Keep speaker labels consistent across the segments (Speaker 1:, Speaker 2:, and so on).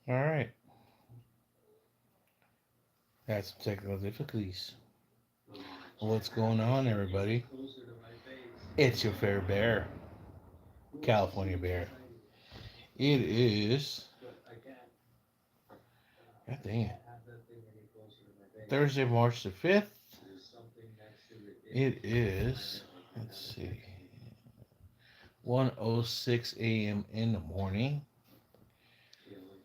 Speaker 1: All right. Had some technical difficulties. What's going on, everybody? It's your fair bear, California Bear. It is, God dang it, Thursday, March the 5th. It is, let's see, 1:06 a.m. in the morning,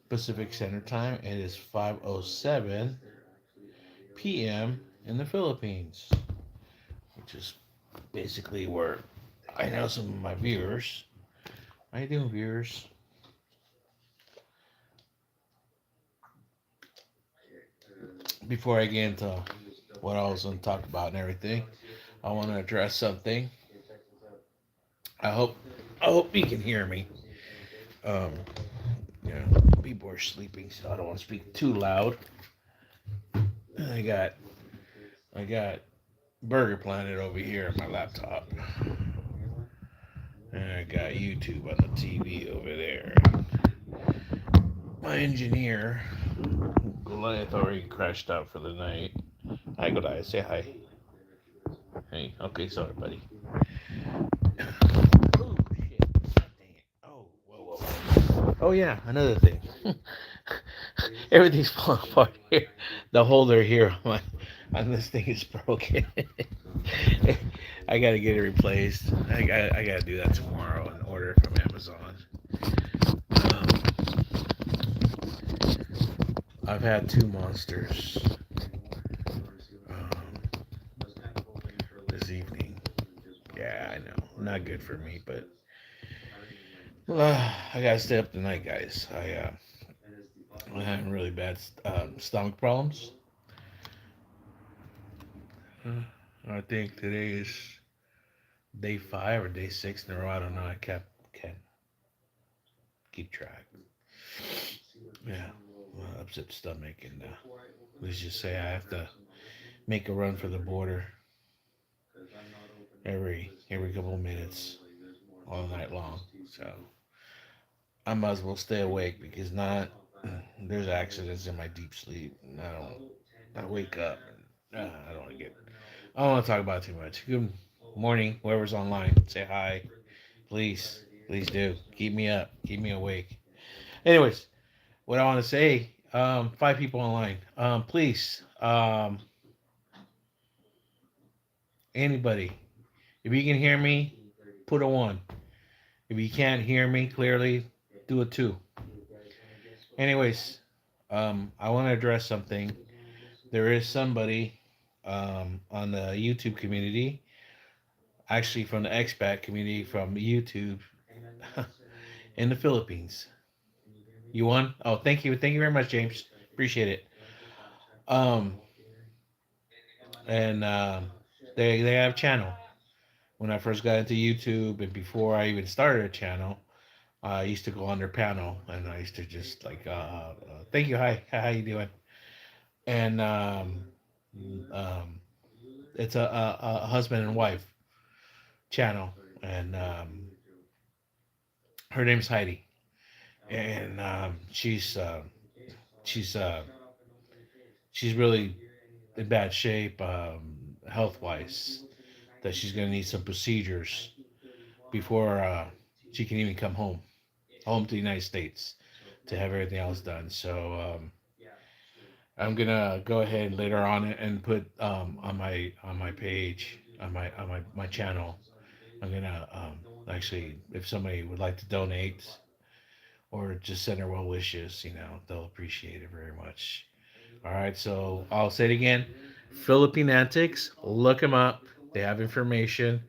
Speaker 1: Pacific Standard Time. It is 5:07 p.m. in the Philippines, which is basically where I know some of my viewers. How you doing, viewers? Before I get into what I was going to talk about and everything, I want to address something. I hope I hope you can hear me. Um, yeah, people are sleeping, so I don't want to speak too loud. I got I got Burger Planet over here on my laptop, and I got YouTube on the TV over there. My engineer Goliath already crashed out for the night. Hi, Goliath. Say hi. Hey. Okay. Sorry, buddy. Oh shit! God dang it! Oh, whoa, whoa, whoa. Oh yeah, another thing. Everything's falling apart here. The holder here on this thing is broken. I gotta get it replaced. I gotta do that tomorrow and order it from Amazon. Um, I've had two monsters um, this evening. Yeah, I know, not good for me, but I gotta stay up tonight, guys. I'm having really bad stomach problems. Uh, I think today is day 5 or day 6 in a row. I don't know. I can't keep track. Yeah, upset stomach, and let's just say I have to make a run for the border every couple of minutes all night long. So I might as well stay awake because not there's accidents in my deep sleep, and I wake up and I don't want to get I don't want to talk about it too much. Good morning, whoever's online. Say hi, please, please do. Keep me up, keep me awake. Anyways, what I want to say, 5 people online. Please, anybody, if you can hear me, put a one. If you can't hear me clearly, do a two. Anyways, I want to address something. There is somebody on the YouTube community, actually from the expat community from YouTube in the Philippines. You won? Oh, thank you very much, James. Appreciate it. Um, and they have a channel. When I first got into YouTube and before I even started a channel, I used to go on their panel and I used to just like, thank you, hi, how you doing? And um, it's a husband and wife channel, and her name's Heidi, and she's she's really in bad shape, health wise, that she's gonna need some procedures before she can even come home to the United States to have everything else done. So I'm gonna go ahead later on and put on my page my channel. I'm gonna actually, if somebody would like to donate or just send her well wishes, they'll appreciate it very much. All right, so I'll say it again. Philippine Antics, look them up. They have information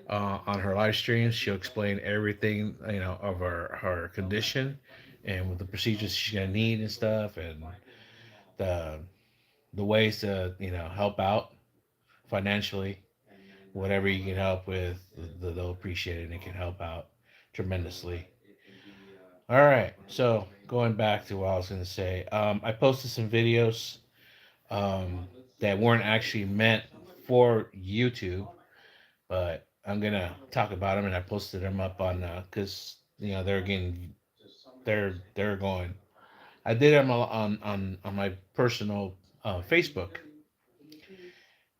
Speaker 1: on her live streams. She'll explain everything, of her condition and with the procedures she's gonna need and stuff, and the the ways to help out financially. Whatever you can help with, they'll appreciate it and it can help out tremendously. All right, so going back to what I was gonna say, I posted some videos um, that weren't actually meant for YouTube, but I'm gonna talk about them, and I posted them up on because they're going I did it on my personal Facebook,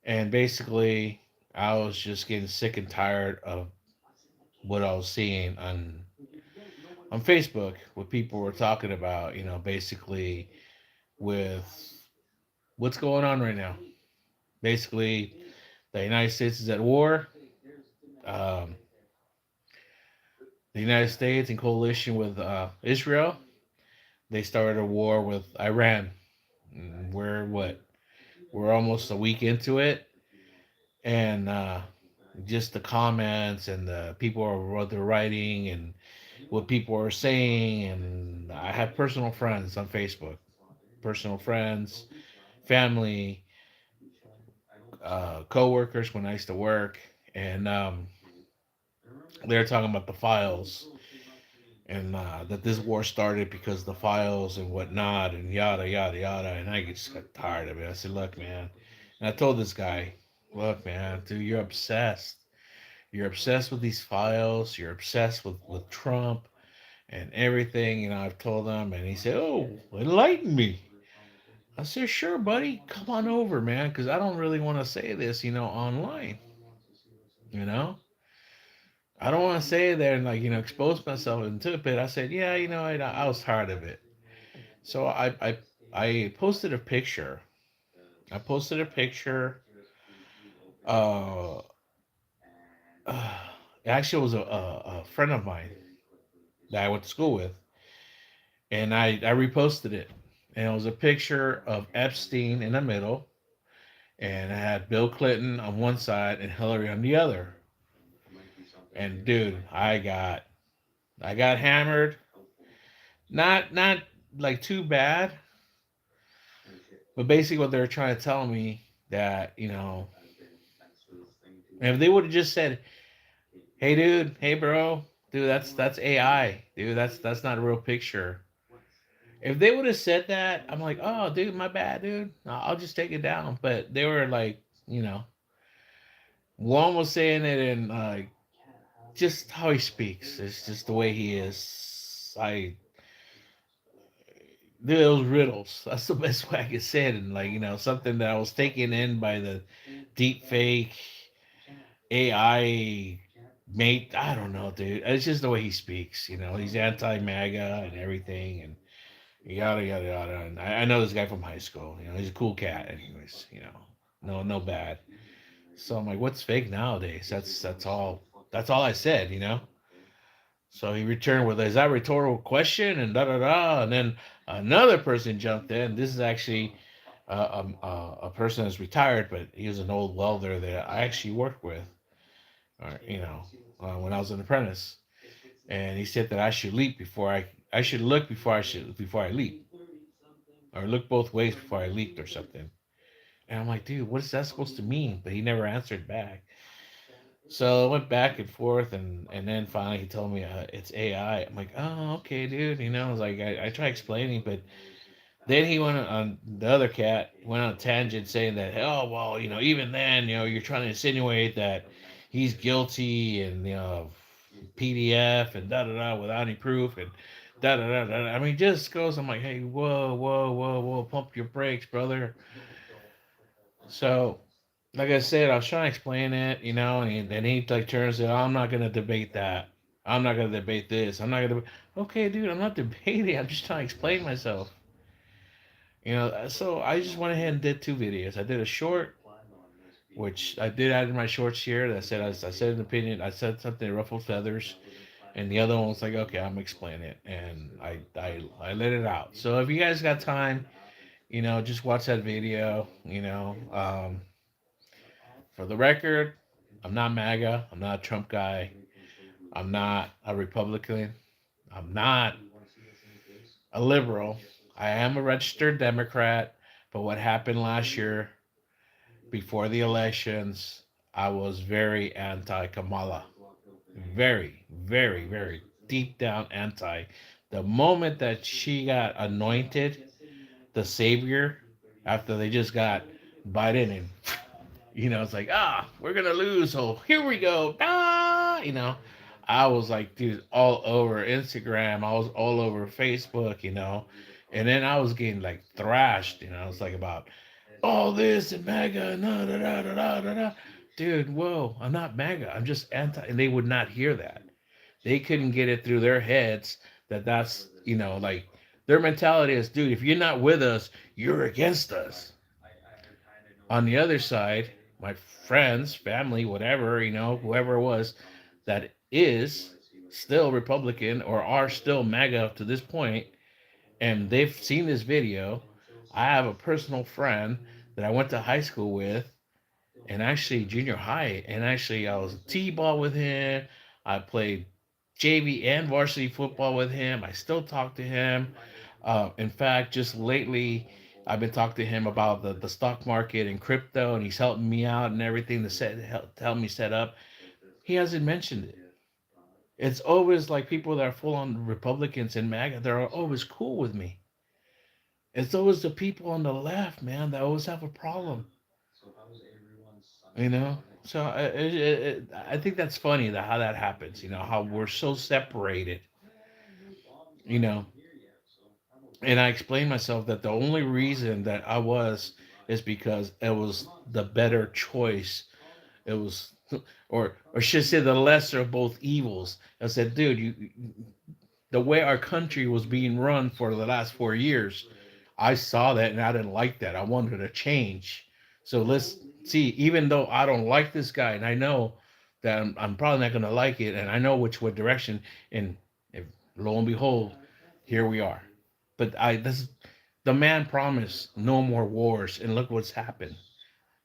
Speaker 1: and basically I was just getting sick and tired of what I was seeing on Facebook, what people were talking about. Basically with what's going on right now. Basically, the United States is at war. Um, the United States, in coalition with Israel, they started a war with Iran. We're what? We're almost a week into it, and just the comments and the people are what they're writing and what people are saying. And I have personal friends on Facebook, personal friends, family, co-workers when I used to work, and they're talking about the files and that this war started because the files and whatnot and yada yada yada. And I just got tired of it. I said, "Look, man," and I told this guy, "Look, man, dude, you're obsessed. You're obsessed with these files. You're obsessed with Trump and everything." I've told him, and he said, "Oh, enlighten me." I said, "Sure, buddy, come on over, man, because I don't really want to say this, online. You know, I don't want to say it there and like expose myself into it." But I said, "Yeah, I was tired of it." So I posted a picture. I posted a picture. Uh, uh Actually, it was a friend of mine that I went to school with, and I reposted it, and it was a picture of Epstein in the middle, and I had Bill Clinton on one side and Hillary on the other. And dude, I got hammered. Not like too bad, but basically what they were trying to tell me that if they would have just said, "Hey, dude. Hey, bro. Dude, that's AI. Dude, that's not a real picture." If they would have said that, I'm like, "Oh, dude, my bad, dude. I'll just take it down." But they were like, one was saying it in just how he speaks. It's just the way he is. Dude, those riddles. That's the best way I could say it. And like, something that I was taken in by the deep fake AI mate. I don't know, dude. It's just the way he speaks. He's anti MAGA and everything, and yada yada yada. And I know this guy from high school. He's a cool cat, anyways. No bad. So I'm like, what's fake nowadays? That's all I said. So he returned with, "Is that a rhetorical question?" and da da da. And then another person jumped in. This is actually a person that's retired, but he was an old welder that I actually worked with, when I was an apprentice. And he said that I should leap before I should look before I leap, or look both ways before I leaped or something. And I'm like, dude, what is that supposed to mean? But he never answered back. So I went back and forth, and then finally he told me it's AI. I'm like, oh, okay, dude. I was like, I try explaining, but then he went on the other cat went on a tangent saying that, oh well, even then, you're trying to insinuate that he's guilty, and PDF and da da da without any proof, and da da da da. I mean, just goes. I'm like, hey, whoa, whoa, whoa, whoa, pump your brakes, brother. So, like I said, I was trying to explain it, and then he like turns it. I'm not gonna debate that. I'm not gonna debate this. I'm not gonna. Okay, dude, I'm not debating. I'm just trying to explain myself. So I just went ahead and did two videos. I did a short, which I did add in my shorts here. That said, I said an opinion. I said something that ruffled feathers, and the other one was like, okay, I'm explaining it, and I let it out. So if you guys got time, just watch that video. For the record, I'm not MAGA. I'm not a Trump guy. I'm not a Republican. I'm not a liberal. I am a registered Democrat. But what happened last year before the elections, I was very anti Kamala. Very, very, very deep down anti. The moment that she got anointed the savior after they just got Biden, and it's like, we're gonna lose. So here we go. I was like, dude, all over Instagram. I was all over Facebook, And then I was getting like thrashed, you know. I was like about all this and MAGA, and da da da da da da. Dude, whoa! I'm not MAGA. I'm just anti. And they would not hear that. They couldn't get it through their heads that that's like their mentality is, dude. If you're not with us, you're against us. On the other side, my friends, family, whatever, whoever it was that is still Republican or are still MAGA up to this point, and they've seen this video. I have a personal friend that I went to high school with, and actually junior high, and actually I was t-ball with him. I played JV and varsity football with him. I still talk to him. In fact, just lately I've been talking to him about the stock market and crypto, and he's helping me out and everything to help me set up. He hasn't mentioned it. It's always like people that are full on Republicans and MAGA, they're always cool with me. It's always the people on the left, man, that always have a problem. You know, so I think that's funny that how that happens. How we're so separated. You know, and I explained myself that the only reason that I was is because it was the better choice. It was, or should I say, the lesser of both evils. I said, dude, the way our country was being run for the last 4 years, I saw that and I didn't like that. I wanted to change. So let's see, even though I don't like this guy and I know that I'm probably not going to like it and I know which way direction, and if, lo and behold, here we are. But the man promised no more wars, and look what's happened.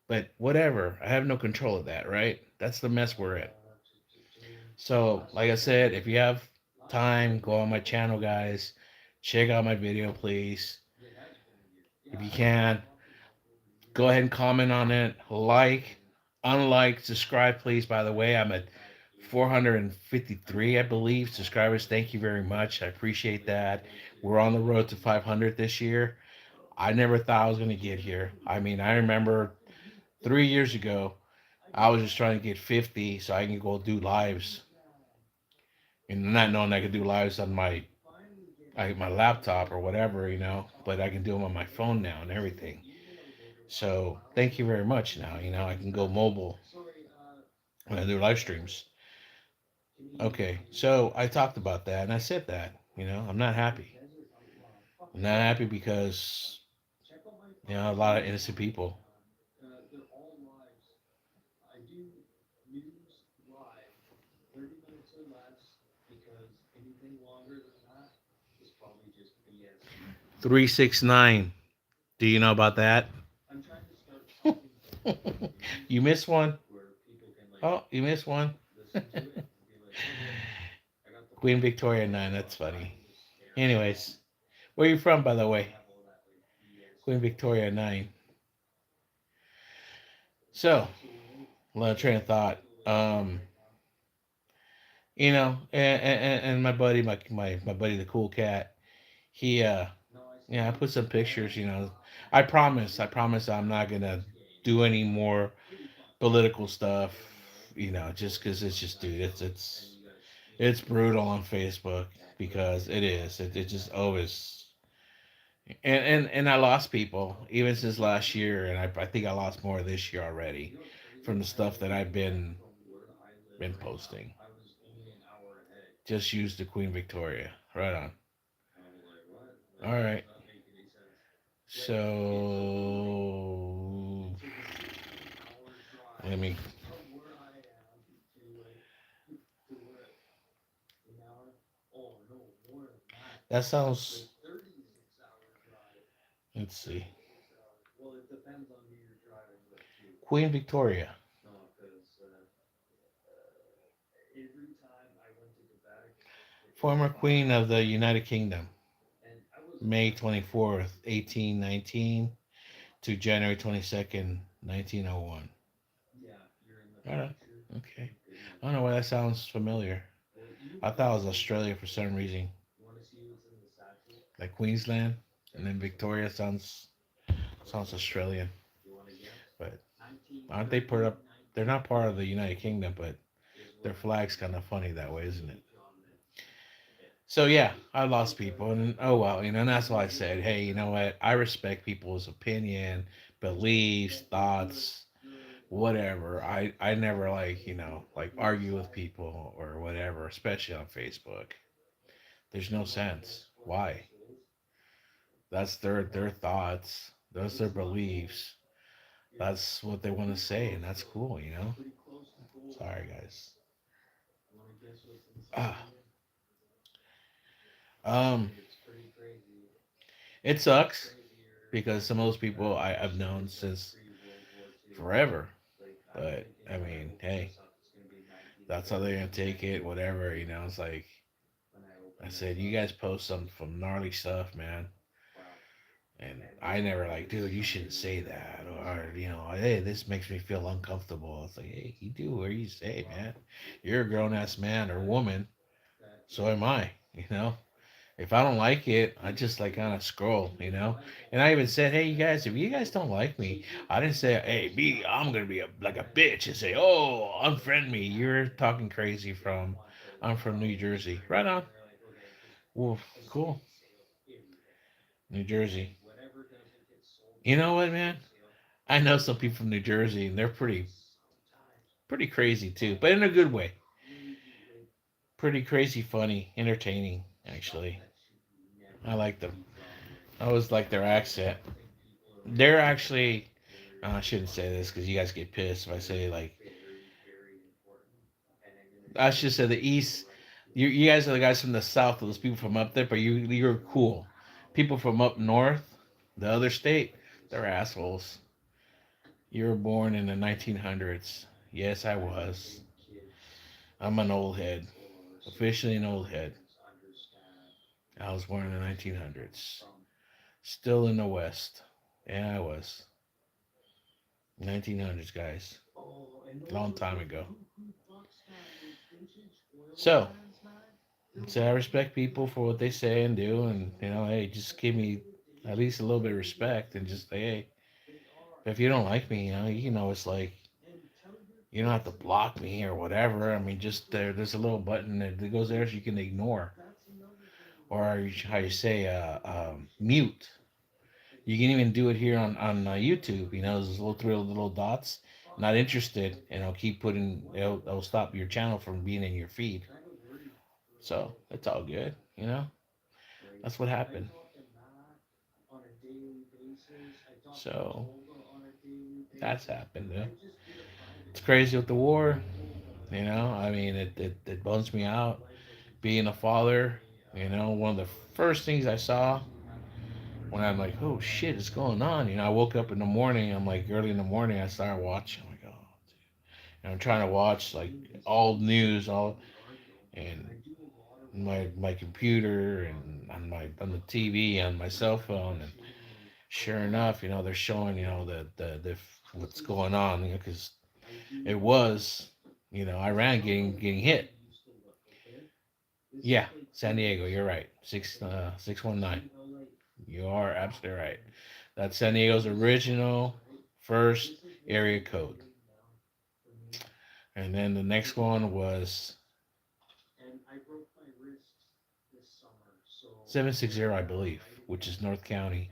Speaker 1: But whatever, I have no control of that, right? That's the mess we're in. So, like I said, if you have time, go on my channel, guys. Check out my video, please. If you can, go ahead and comment on it. Like, unlike, subscribe, please. By the way, I'm at 453, I believe, subscribers. Thank you very much. I appreciate that. We're on the road to 500 this year. I never thought I was going to get here. I mean, I remember 3 years ago, I was just trying to get 50 so I can go do lives, and not knowing I could do lives on my laptop or whatever, but I can do them on my phone now and everything. So thank you very much. Now I can go mobile when I do live streams. Okay, so I talked about that and I said that I'm not happy. I'm not happy because a lot of innocent people. .369. Do you know about that? You missed one. Oh, you missed one. Queen Victoria 9. That's funny. Anyways, where are you from, by the way? Queen Victoria 9. So, a lot of train of thought. And my buddy, my buddy, the cool cat. He, yeah, I put some pictures. I promise, I'm not gonna do any more political stuff. Just because it's just, dude, it's brutal on Facebook because it is. It just always. And I lost people even since last year, and I think I lost more this year already from the stuff that I've been posting. Just use the Queen Victoria. Right on. All right. So let me. That sounds. Let's see. Queen Victoria, former Queen of the United Kingdom, May 24th, 1819 to January 22nd, 1901. All right. Okay. I don't know why that sounds familiar. I thought it was Australia for some reason, like Queensland, and then Victoria sounds Australian. But aren't they part of? They're not part of the United Kingdom, but their flag's kind of funny that way, isn't it? So yeah, I lost people, and oh well, and that's why I said, hey, you know what? I respect people's opinion, beliefs, thoughts, whatever. I never like like argue with people or whatever, especially on Facebook. There's no sense. Why? That's their thoughts. Those their beliefs. That's what they want to say, and that's cool. Sorry, guys. Ah, um, it sucks because some of those people I've known since forever. But I mean, hey, that's how they're gonna take it. Whatever. It's like I said, you guys post some gnarly stuff, man. And I never like, dude, you shouldn't say that, or hey, this makes me feel uncomfortable. It's like, hey, you do what you say, man. You're a grown ass man or woman, so am I. You know, if I don't like it, I just like kind of scroll. And I even said, hey, you guys, if you guys don't like me, I didn't say, hey, I'm gonna be like a bitch and say, oh, unfriend me. You're talking crazy I'm from New Jersey. Right on. Well, cool. New Jersey. You know what, man? I know some people from New Jersey, and they're pretty crazy too, but in a good way. Pretty crazy, funny, entertaining. Actually, I like them. I always like their accent. They're actually. I shouldn't say this because you guys get pissed if I say like. I should say the East. You guys are the guys from the South. Those people from up there, but you're cool. People from up north, the other state, they're assholes. You were born in the 1900s. Yes, I was. I'm an old head. Officially an old head. I was born in the 1900s. Still in the West. Yeah, I was. 1900s, guys. Long time ago. So, I respect people for what they say and do, and hey, just give me at least a little bit of respect, and just say, hey, if you don't like me, it's like you don't have to block me or whatever. I mean, just there's a little button that goes there so you can ignore, or how you say, mute. You can even do it here on YouTube. There's little three little dots. Not interested, and I'll keep putting. It'll stop your channel from being in your feed. So it's all good. That's what happened. So that's happened. It's crazy with the war. I mean, it bums me out. Being a father, one of the first things I saw when I'm like, oh shit, it's going on. I woke up in the morning. I'm like, early in the morning, I started watching. I'm like, oh, and I'm trying to watch like all news, all and my computer and on the TV on my cell phone, and sure enough, they're showing the what's going on, because it was Iran getting hit. Yeah, San Diego. You're right. 619. You are absolutely right. That's San Diego's original first area code. And then the next one was 760, I believe, which is North County.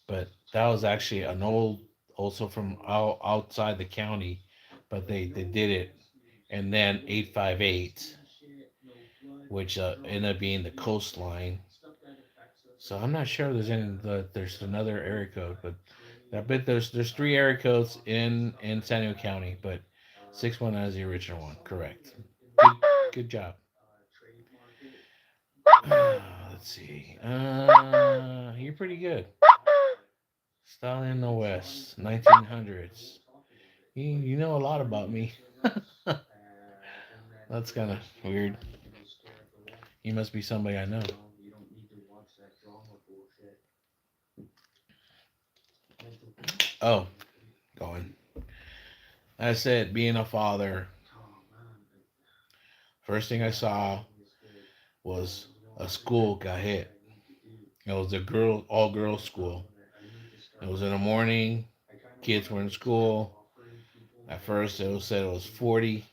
Speaker 1: But that was actually an old, also from outside the county, but they did it. And then 858, which ended up being the coastline. So I'm not sure there's another area code, but I bet there's three area codes in San Diego County, but 619 is the original one. Correct. Good job. Let's see. You're pretty good. Stalin in the West, 1900s. You know a lot about me. That's kind of weird. You must be somebody I know. Oh, going. I said, being a father, first thing I saw was a school got hit. It was a all girls school. It was in the morning. Kids were in school. At first, said it was 40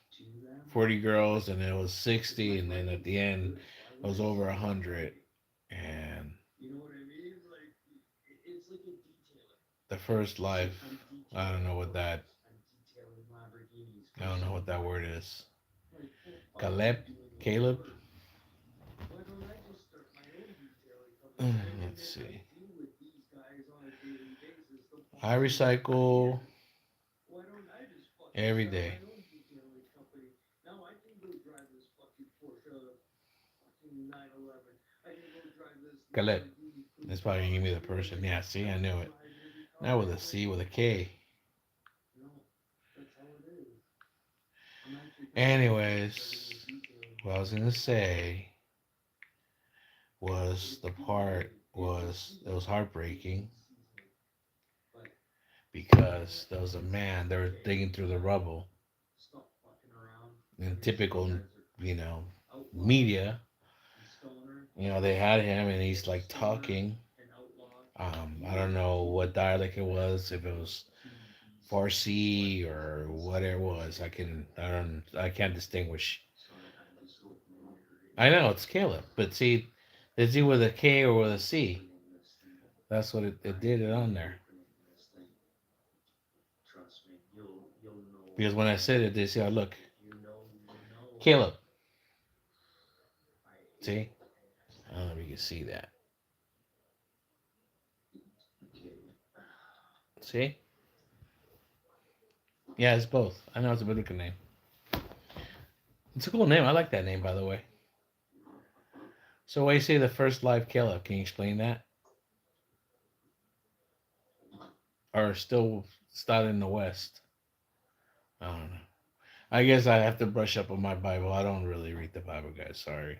Speaker 1: girls, and it was 60, and then at the end, I was over 100, and the first life. I don't know what that. I don't know what that word is. Caleb, Caleb. Let's see. I recycle every day. Caleb. That's probably gonna give me the person. Yeah, see, I knew it. Not with a C, with a K. Anyways, what I was gonna say was the part was it was heartbreaking because there was a man. They were digging through the rubble. In typical, you know, media, they had him and he's like talking. I don't know what dialect it was, if it was Farsi or what it was. I can't distinguish. I know it's Caleb, but see, is he with a K or with a C? That's what it did it on there. Because when I said it, they see, I look, Caleb. See, I don't know if you can see that. See, yeah, it's both. I know it's a biblical name. It's a cool name. I like that name, by the way. So why you say the first live Caleb? Can you explain that? Or still started in the West? I don't know. I guess I have to brush up on my Bible. I don't really read the Bible, guys. Sorry.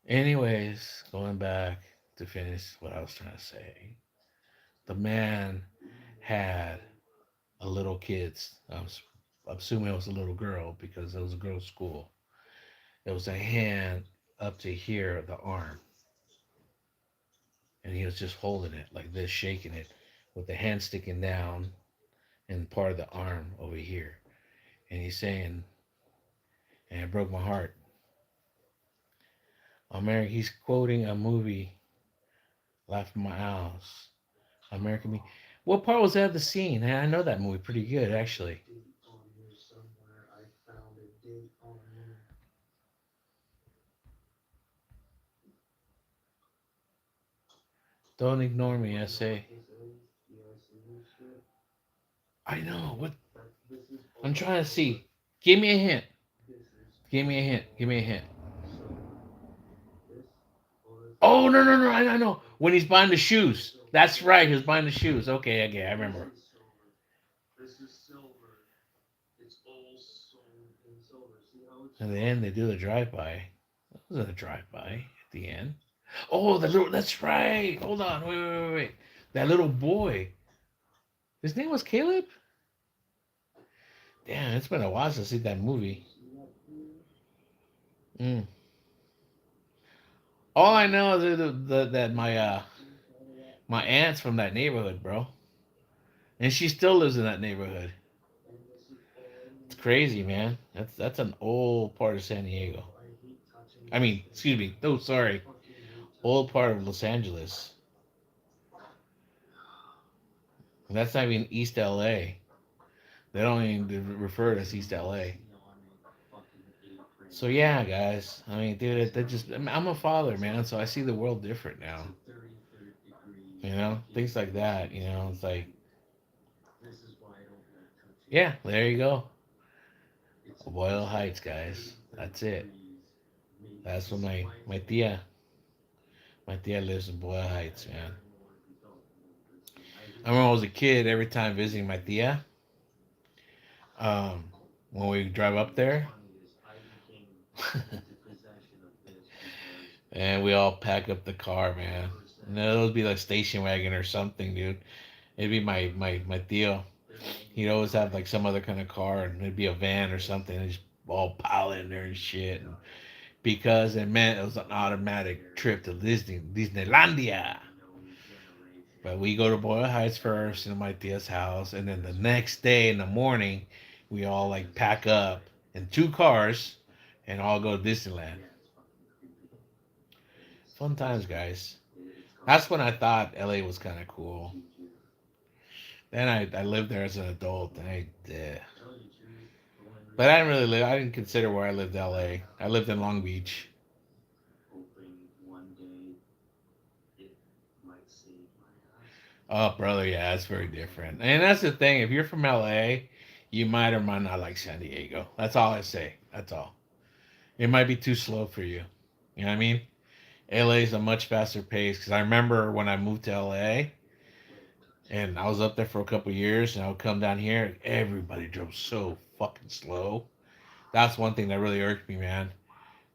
Speaker 1: Anyways, going back to finish what I was trying to say. The man had a little kid. I'm assuming it was a little girl because it was a girl's school. It was a hand up to here, the arm. And he was just holding it like this, shaking it with the hand sticking down and part of the arm over here. And he's saying, and it broke my heart. America, he's quoting a movie, Life in My House. American Me. What part was that of the scene? I know that movie pretty good, actually. Don't ignore me, I say. I know. What? I'm trying to see. Give me a hint. Give me a hint. Give me a hint. Oh, no, no, no. I know. When he's buying the shoes. That's right. He was buying the shoes. Okay, okay. I remember. In the end, they do the drive-by. That wasn't a drive-by at the end. Oh, the little. That's right. Hold on. Wait, wait, wait, wait. That little boy. His name was Caleb. Damn, it's been a while since I seen that movie. Mm. All I know is that my aunt's from that neighborhood, bro, and she still lives in that neighborhood. It's crazy, man. That's an old part of San Diego. I mean, excuse me. No, sorry, old part of Los Angeles. And that's not even East LA. They don't even refer to as East LA. So yeah, guys. I mean, dude, that just I'm a father, man. So I see the world different now. Things like that. It's like, yeah, there you go. Boyle Heights, guys. That's it. That's what my tia lives in Boyle Heights, man. I remember when I was a kid, every time visiting my tia, um, when we drive up there, and we all pack up the car, man. And it would be like station wagon or something, dude. It'd be my Theo. He'd always have like some other kind of car, and it'd be a van or something, and just all pile in there and shit. And because it meant it was an automatic trip to Disneylandia. But we go to Boyle Heights first, in my tia's house, and then the next day in the morning, we all like pack up in two cars and all go to Disneyland. Fun times, guys. That's when I thought LA was kind of cool. Then I lived there as an adult, and but I didn't really live. I didn't consider where I lived LA. I lived in Long Beach. Oh, brother, yeah, it's very different. And that's the thing. If you're from LA, you might or might not like San Diego. That's all I say. That's all. It might be too slow for you. You know what I mean? LA is a much faster pace because I remember when I moved to LA and I was up there for a couple years and I would come down here, everybody drove so fucking slow. That's one thing that really irked me, man.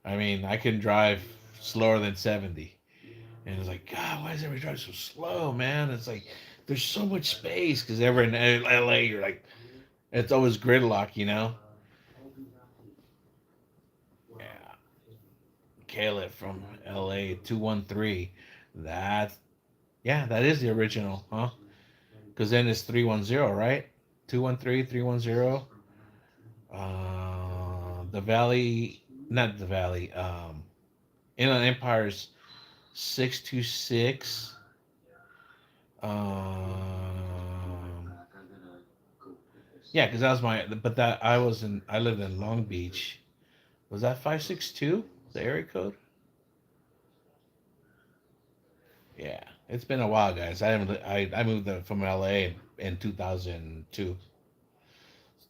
Speaker 1: I mean, I couldn't drive slower than 70. And it's like, God, why is everybody driving so slow, man? It's like, there's so much space because ever in LA, you're like, it's always gridlock, you know? Yeah. Caleb from LA 213. That, yeah, that is the original, huh? Because then it's 310, right? 213, 310. The Valley, not the Valley, Inland Empire's 626. Um, yeah, because that was my, but that I lived in Long Beach. Was that 562? The area code? Yeah, it's been a while, guys. I haven't. I moved from LA in 2002.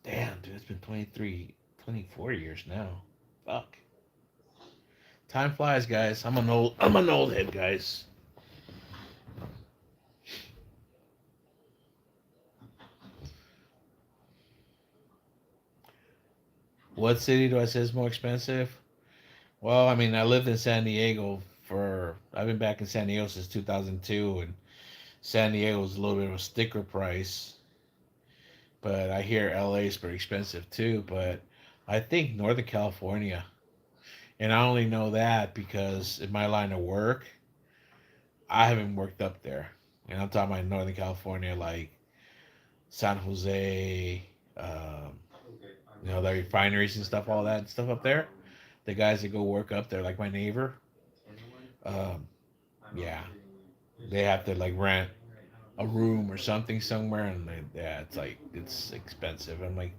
Speaker 1: Damn, dude, it's been 23, 24 years now. Fuck. Time flies, guys. I'm an old head, guys. What city do I say is more expensive? Well, I mean, I lived in San Diego for. I've been back in San Diego since 2002, and San Diego was a little bit of a sticker price. But I hear LA is pretty expensive too. But I think Northern California, and I only know that because in my line of work, I haven't worked up there, and I'm talking about Northern California, like San Jose, um, the refineries and stuff, all that stuff up there. The guys that go work up there, like my neighbor, um, yeah, they have to like rent a room or something somewhere, and yeah, it's like it's expensive. I'm like,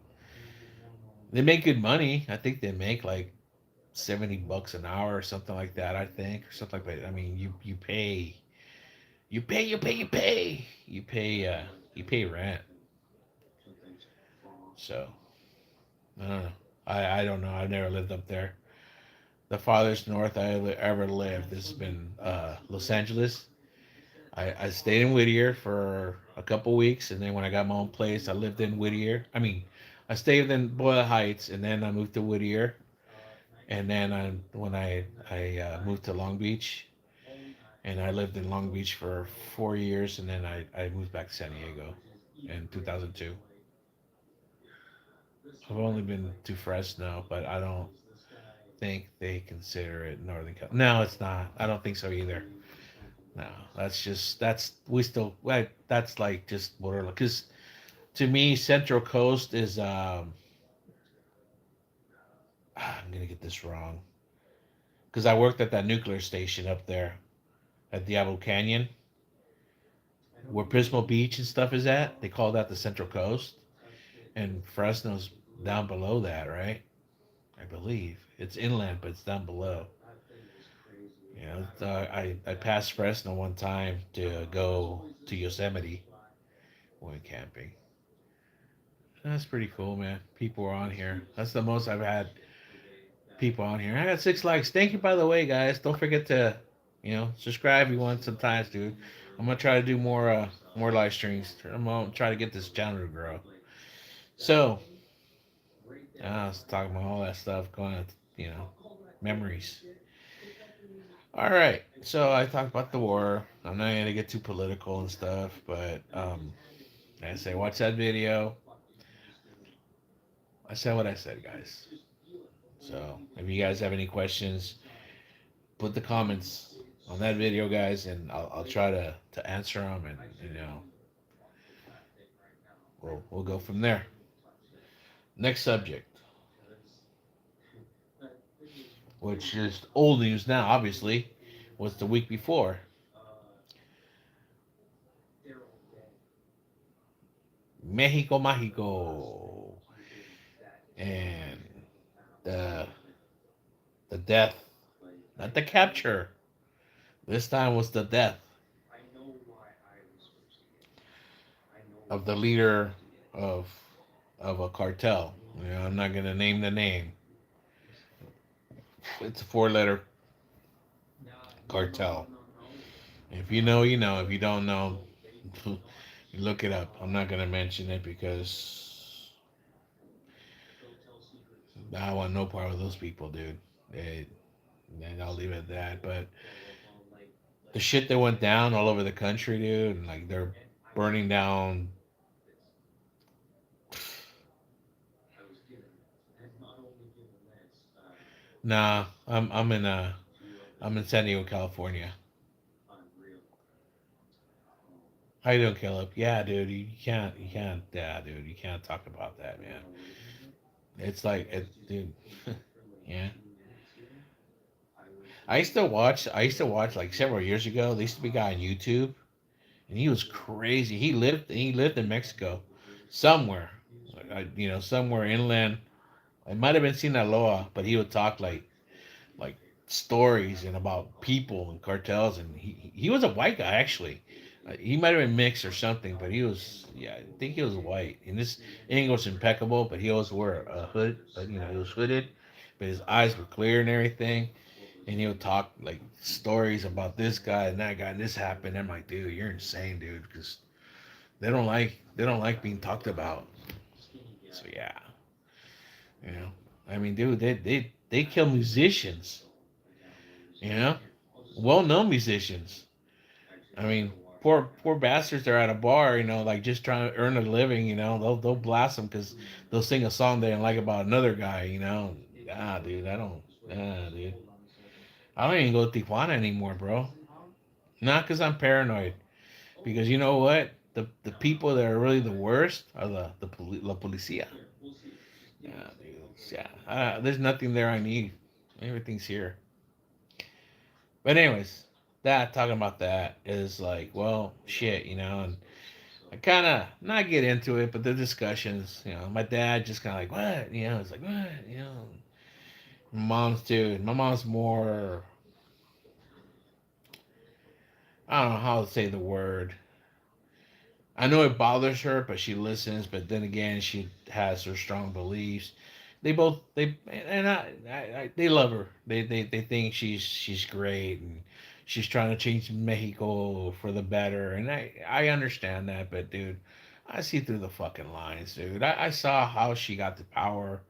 Speaker 1: they make good money. I think they make like $70 an hour or something like that. I think or something like that. I mean, you pay, you pay rent. So I don't know. I don't know. I've never lived up there. The farthest north ever lived has been Los Angeles. I stayed in Whittier for a couple weeks, and then when I got my own place, I lived in Whittier. I mean, I stayed in Boyle Heights, and then I moved to Whittier, and then when I moved to Long Beach, and I lived in Long Beach for 4 years, and then I moved back to San Diego in 2002. I've only been to Fresno, but I don't think they consider it Northern California. No, it's not. I don't think so either. No, that's we still that's like just borderline because to me Central Coast is I'm gonna get this wrong because I worked at that nuclear station up there at Diablo Canyon where Pismo Beach and stuff is at. They call that the Central Coast, and Fresno's down below that, right? I believe it's inland, but it's down below. I passed Fresno one time to go to Yosemite when camping. That's pretty cool, man. People are on here. That's the most I've had people on here. I got 6 likes. Thank you, by the way, guys. Don't forget to, subscribe if you want sometimes, dude. I'm gonna try to do more live streams. I'm gonna try to get this channel to grow. So, I was talking about all that stuff, going, memories. All right. So I talked about the war. I'm not gonna get too political and stuff, but I say watch that video. I said what I said, guys. So if you guys have any questions, put the comments on that video, guys, and I'll try to answer them, and we'll go from there. Next subject, which is old news now, obviously. was the week before. Mexico Mágico. And the the death, not the capture. This time was the death of the leader of of a cartel. You know, I'm not gonna name the name. It's a four-letter cartel. If you know, you know. If you don't know, you look it up. I'm not gonna mention it because I want no part of those people, dude. They, and I'll leave it at that. But the shit that went down all over the country, dude, and like they're burning down. Nah, I'm in San Diego, California. How you doing, Caleb? Yeah, dude, you can't, yeah, dude, you can't talk about that, man. It's like, dude, yeah. I used to watch like several years ago. There used to be a guy on YouTube, and he was crazy. He lived in Mexico, somewhere, somewhere inland. It might have been Sinaloa, but he would talk like stories and about people and cartels, and he was a white guy actually. He might have been mixed or something, but he was, yeah, I think he was white. And his English impeccable, but he always wore a hood. He was hooded, but his eyes were clear and everything. And he would talk like stories about this guy and that guy and this happened. I'm like, dude, you're insane, dude, because they don't like being talked about. So yeah, you know, I mean, dude, they kill musicians, you know, well-known musicians. I mean, poor bastards are at a bar, like just trying to earn a living. They'll blast them because they'll sing a song they don't like about another guy. Ah, dude, dude, I don't even go to Tijuana anymore, bro. Not because I'm paranoid, because you know what? The people that are really the worst are la policia. Yeah, dude. Yeah, there's nothing there I need. Everything's here. But anyways, that talking about that is like, well, shit, and I kind of not get into it, but the discussions, my dad just kind of like, what, it's like, what. My mom's too. My mom's more, I don't know how to say the word. I know it bothers her, but she listens. But then again, she has her strong beliefs. They both and they love her. They think she's great and she's trying to change Mexico for the better. And I understand that, but dude, I see through the fucking lines, dude. I saw how she got the power.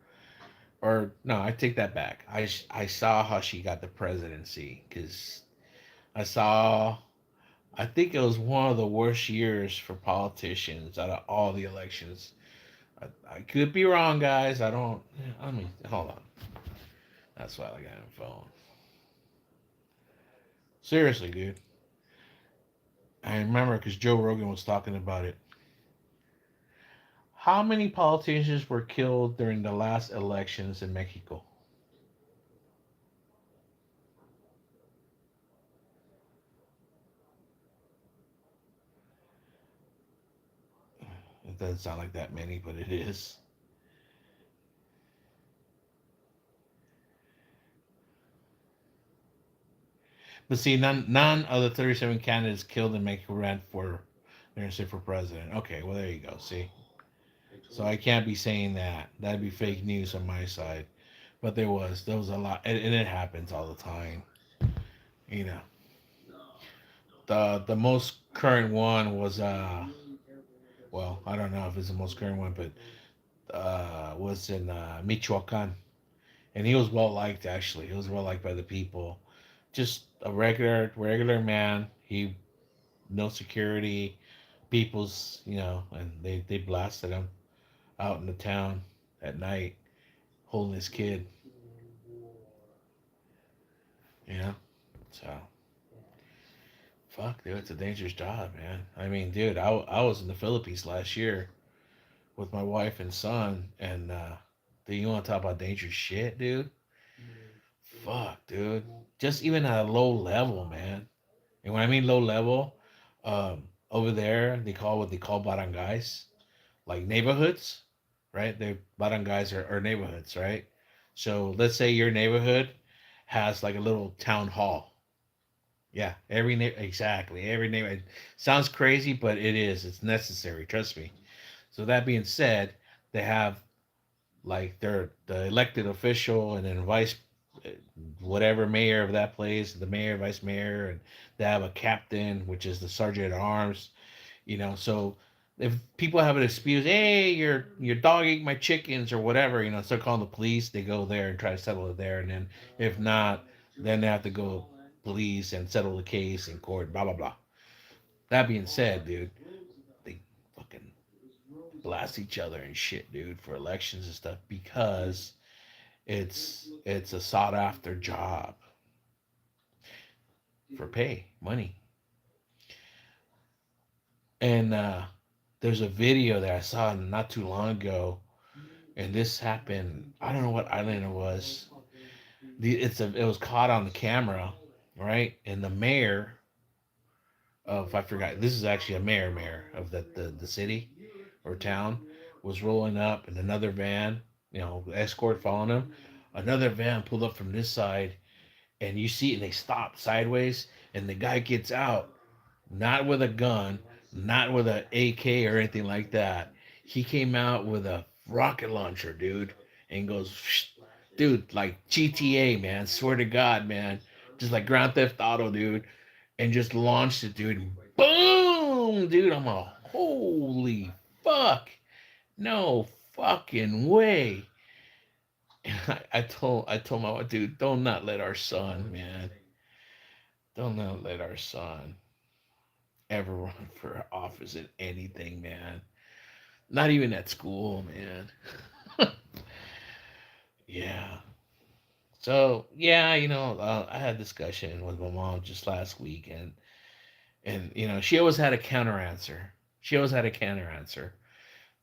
Speaker 1: Or no, I take that back. I saw how she got the presidency because I saw. I think it was one of the worst years for politicians out of all the elections. I could be wrong, guys. I don't. I mean, hold on. That's why I got a phone. Seriously, dude. I remember because Joe Rogan was talking about it. How many politicians were killed during the last elections in Mexico? It doesn't sound like that many, but it is. But see, none of the 37 candidates killed in Mexico ran for, they're gonna say for president. Okay, well there you go. See, so I can't be saying that. That'd be fake news on my side. But there was a lot, and it happens all the time. You know, the most current one was well, I don't know if it's the most current one, but was in Michoacan, and he was well liked actually. He was well liked by the people. Just a regular man. He no security, people's and they blasted him out in the town at night, holding his kid. You know, so fuck, dude, it's a dangerous job, man. I mean, dude, I was in the Philippines last year with my wife and son, and do you want to talk about dangerous shit, dude? Fuck, dude. Just even at a low level, man. And when I mean low level, over there they call what they call barangays, like neighborhoods, right? They barangays are neighborhoods, right? So let's say your neighborhood has like a little town hall. Yeah, exactly every neighborhood sounds crazy, but it is. It's necessary. Trust me. So that being said, they have like they're the elected official and then vice whatever mayor of that place, the mayor, vice mayor, and they have a captain, which is the sergeant at arms. So if people have an dispute, hey, your dog ate my chickens or whatever, instead of calling the police, they go there and try to settle it there, and then if not, then they have to go police and settle the case in court. Blah blah blah. That being said, dude, they fucking blast each other and shit, dude, for elections and stuff because it's a sought after job for pay money. And there's a video that I saw not too long ago, and this happened. I don't know what island it was. It was caught on the camera, right? And the mayor of I forgot. This is actually a mayor of the city or town was rolling up in another van. Escort following him. Another van pulled up from this side, and you see, and they stop sideways, and the guy gets out, not with a gun, not with an AK or anything like that. He came out with a rocket launcher, dude, and goes, dude, like GTA, man. Swear to God, man, just like Grand Theft Auto, dude, and just launched it, dude. Boom, dude. I'm a holy fuck, no fucking way. I told my wife, dude, don't not let our son, man, don't not let our son ever run for office in anything, man. Not even at school, man. Yeah. So yeah, I had a discussion with my mom just last week, and she always had a counter answer. She always had a counter answer,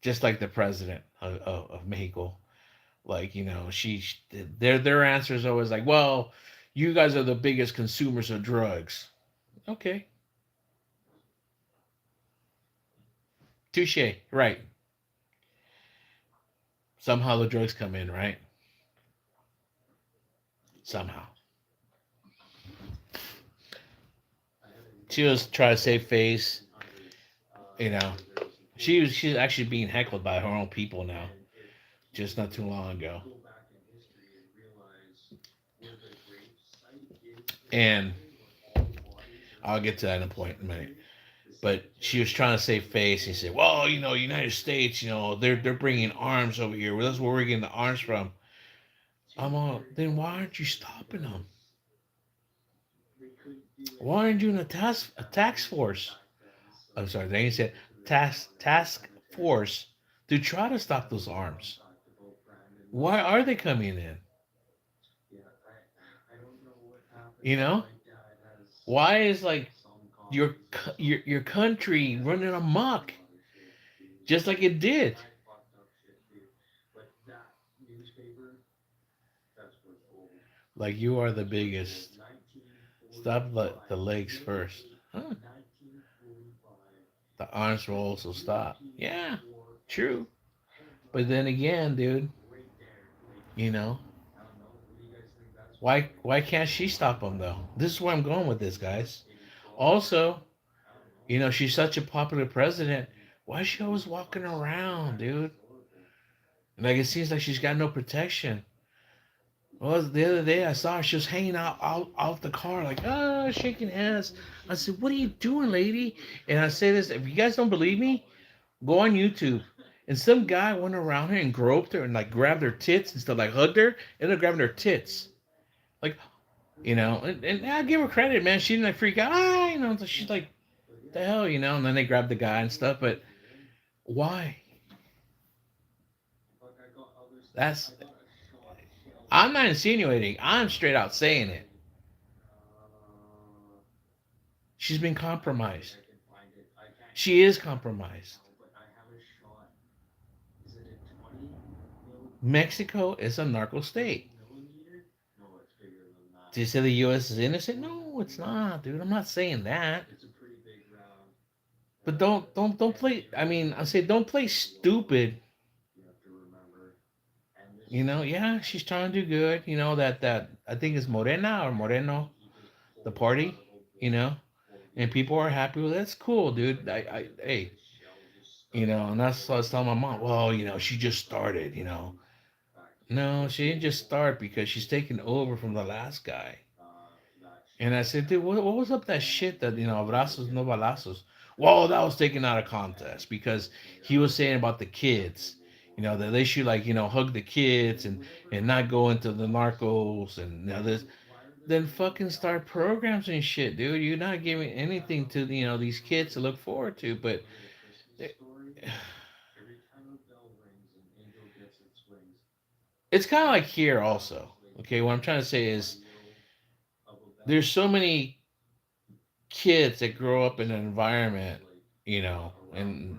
Speaker 1: just like the president of Mexico. Like their answer is always like, well, you guys are the biggest consumers of drugs. Okay, touche. Right. Somehow the drugs come in, right? Somehow. She was trying to save face. You know, she's actually being heckled by her own people now. Just not too long ago, and I'll get to that in a point in a minute. But she was trying to save face. And she said, "Well, United States, they're bringing arms over here. Well, that's where we're getting the arms from." I'm all. Then why aren't you stopping them? Why aren't you in a task force? I'm sorry, they said task force to try to stop those arms. Why are they coming in? You know, why is like your country running amok just like it did? Like you are the biggest. Stop the legs first. Huh? The arms will also stop. Yeah, true. But then again, dude, you know, why can't she stop them though? This is where I'm going with this, guys. Also, she's such a popular president. Why is she always walking around, dude? Like it seems like she's got no protection. Well, the other day I saw her. She was hanging out the car, like shaking hands. I said, "What are you doing, lady?" And I say this: if you guys don't believe me, go on YouTube. And some guy went around her and groped her and like grabbed her tits and stuff, like hugged her and then grabbing her tits, like and I give her credit, man. She didn't like freak out, so she's like, the hell, And then they grabbed the guy and stuff, but why? That's I'm not insinuating. I'm straight out saying it. She's been compromised. She is compromised. Mexico is a narco state. Do you say the U.S. is innocent? No, it's not, dude. I'm not saying that. But don't play. I mean, I say don't play stupid. Yeah, she's trying to do good. That I think is Morena or Moreno, the party. You know, and people are happy with it. That's cool, dude. Hey, and that's what I was telling my mom. Well, she just started. No, she didn't just start because she's taking over from the last guy. And I said, dude, what was up that shit that abrazos no balazos? Well, that was taken out of context because he was saying about the kids, that they should like hug the kids and not go into the narcos and this. Then fucking start programs and shit, dude. You're not giving anything to these kids to look forward to, but it's kind of like here also. Okay, what I'm trying to say is there's so many kids that grow up in an environment, and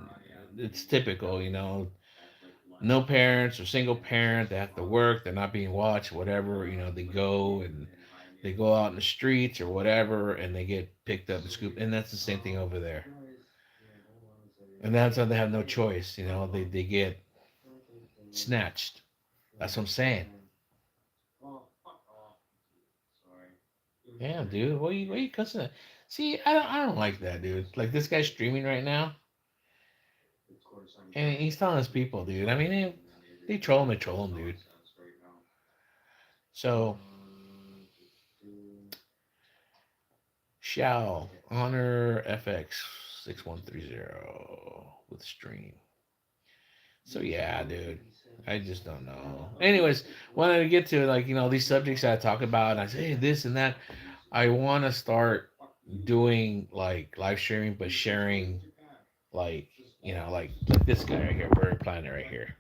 Speaker 1: it's typical, no parents or single parent, they have to work, they're not being watched, whatever, they go and they go out in the streets or whatever and they get picked up and scooped. And that's the same thing over there. And that's why they have no choice, they get snatched. That's what I'm saying. Yeah, dude. What are you cussing at? See, I don't like that, dude. Like this guy's streaming right now, and he's telling his people, dude. I mean, they troll him, dude. So, shall honor FX 6130 with stream. So yeah, dude. I just don't know. Anyways, wanted to get to like these subjects I talk about. And I say hey, this and that. I want to start doing like live streaming, but sharing like like this guy right here, Bird Planet right here.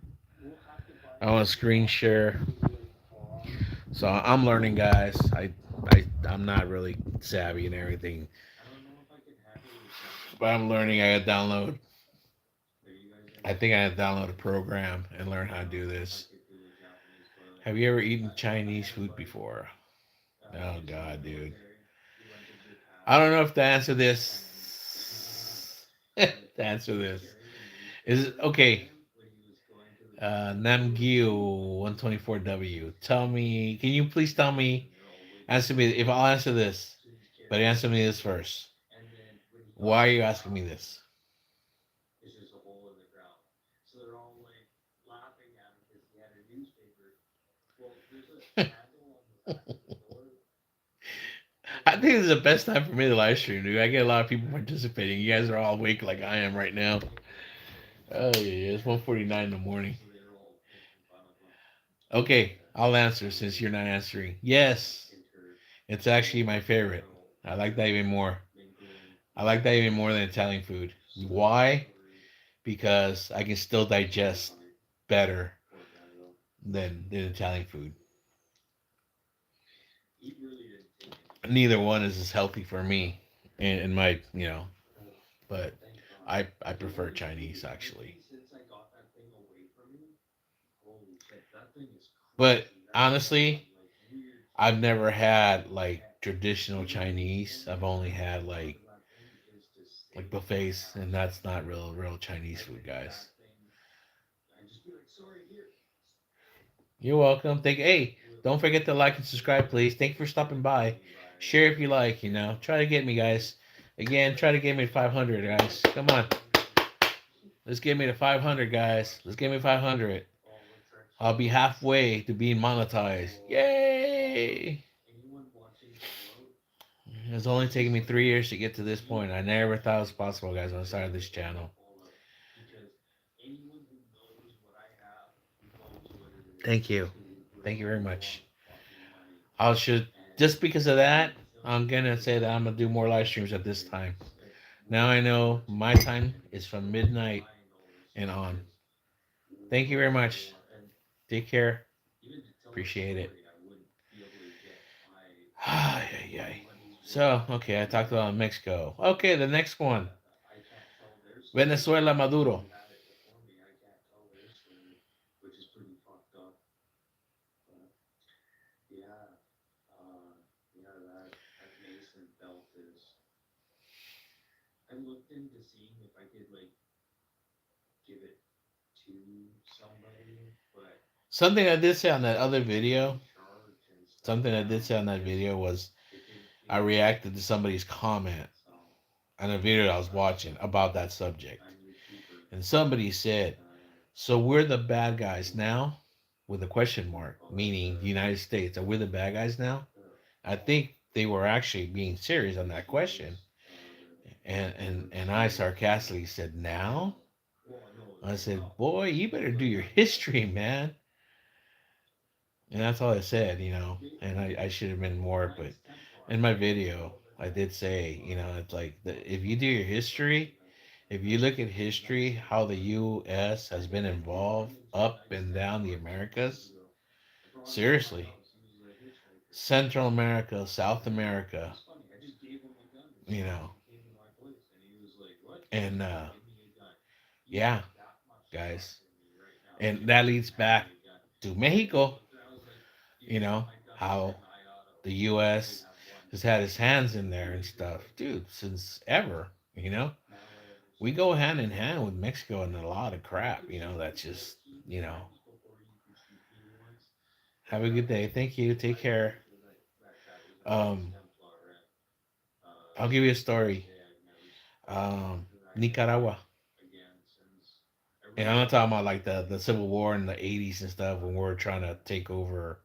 Speaker 1: I want to screen share. So I'm learning, guys. I'm not really savvy and everything, but I'm learning. I got to download. I think I had to download a program and learn how to do this. Have you ever eaten Chinese food before? Oh God, dude. I don't know if to answer this. To answer this is it okay. Namgyu 124W. Tell me, can you please tell me? Answer me if I'll answer this, but answer me this first. Why are you asking me this? I think this is the best time for me to live stream, dude. I get a lot of people participating. You guys are all awake like I am right now. Oh yeah, it's 1:49 in the morning. Okay, I'll answer since you're not answering. Yes, it's actually my favorite. I like that even more. I like that even more than Italian food. Why? Because I can still digest better than Italian food. Neither one is as healthy for me, in my but I prefer Chinese actually. But honestly, I've never had like traditional Chinese. I've only had like buffets, and that's not real Chinese food, guys. You're welcome. Hey, don't forget to like and subscribe, please. Thank you for stopping by. Share if you like. Try to get me, guys. Again, try to get me to 500, guys. Come on, let's get me to 500, guys. Let's get me 500. I'll be halfway to being monetized. Yay! It's only taken me 3 years to get to this point. I never thought it was possible, guys, when I started this channel. Thank you. Thank you very much. I should just because of that, I'm gonna say that I'm gonna do more live streams at this time. Now I know my time is from midnight and on. Thank you very much. Take care. Appreciate it. Ay, ay, ay. So, okay, I talked about Mexico. Okay, the next one. Venezuela Maduro. Something I did say on that other video, something I did say on that video was I reacted to somebody's comment on a video I was watching about that subject. And somebody said, "So we're the bad guys now?" With a question mark, meaning the United States. Are we the bad guys now? I think they were actually being serious on that question. And I sarcastically said, "Now?" I said, "Boy, you better do your history, man." And that's all I said, you know. And I should have been more, but in my video, I did say, you know, it's like if you do your history, if you look at history, how the U.S. has been involved up and down the Americas, seriously, Central America, South America, you know, and yeah, guys, and that leads back to Mexico, you know, how the U.S. has had his hands in there and stuff, dude, since ever, you know. We go hand in hand with Mexico in a lot of crap, you know. That's just, you know. Have a good day. Thank you. Take care. Um, I'll give you a story. Nicaragua, and I'm not talking about like the Civil War in the '80s and stuff when we were trying to take over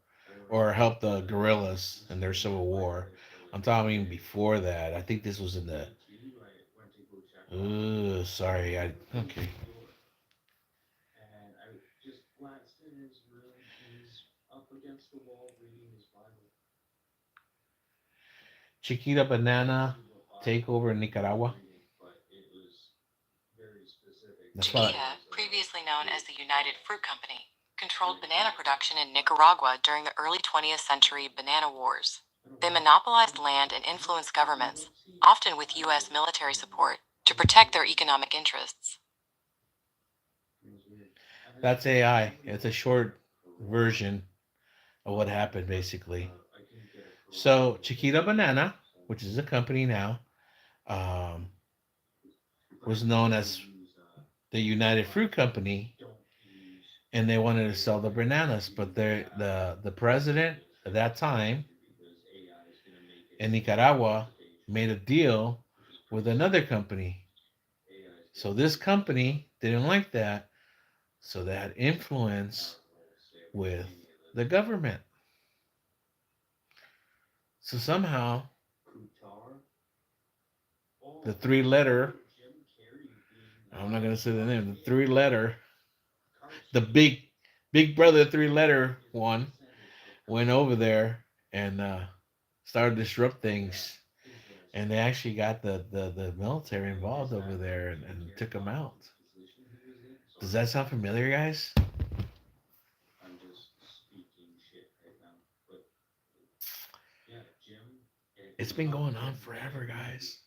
Speaker 1: or help the guerrillas in their civil war. I'm talking before that. I think this was in the. Sorry. I okay. Chiquita Banana take over Nicaragua. That's what.
Speaker 2: Chiquita, previously known as the United Fruit Company, controlled banana production in Nicaragua during the early 20th century banana wars. They monopolized land and influenced governments, often with U.S. military support, to protect their economic interests.
Speaker 1: That's AI. It's a short version of what happened, basically. So Chiquita Banana, which is a company now, um, was known as the United Fruit Company, and they wanted to sell the bananas, but the president at that time in Nicaragua made a deal with another company. So this company didn't like that, so they had influence with the government. So somehow the three letter, I'm not gonna say the name, the three letter, the big brother three letter one went over there and started to disrupt things, and they actually got the military involved over there and took them out. Does that sound familiar, guys? It's been going on forever, guys.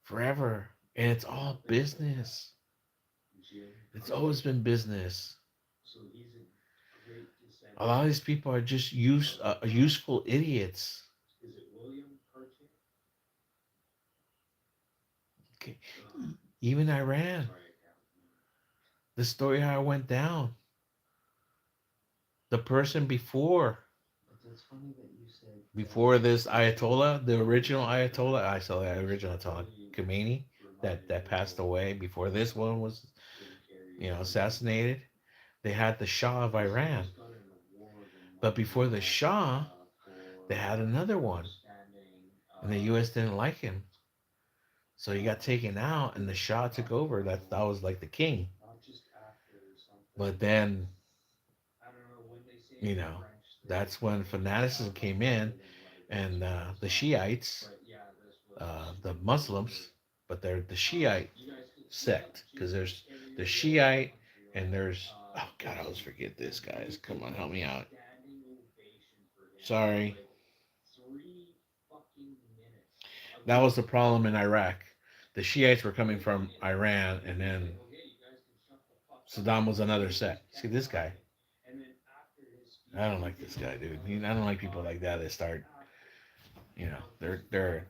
Speaker 1: Forever. And it's all business. It's always been business. A lot of these people are just useful idiots. Okay. Even Iran, the story how it went down. The person before this Ayatollah, the original Ayatollah, I saw the original Ayatollah Khomeini that passed away before this one was, you know, assassinated. They had the Shah of Iran, but before the Shah, they had another one, and the U.S. didn't like him, so he got taken out, and the Shah took over. That was like the king. But then, you know, that's when fanaticism came in, and the Shiites, the Muslims, but they're the Shiite sect because there's the Shiite and there's, oh God, I always forget this, guys. Come on, help me out. Sorry, that was the problem in Iraq. The Shiites were coming from Iran, and then Saddam was another sect. See this guy? I don't like this guy, dude. I don't like people like that start, you know, they're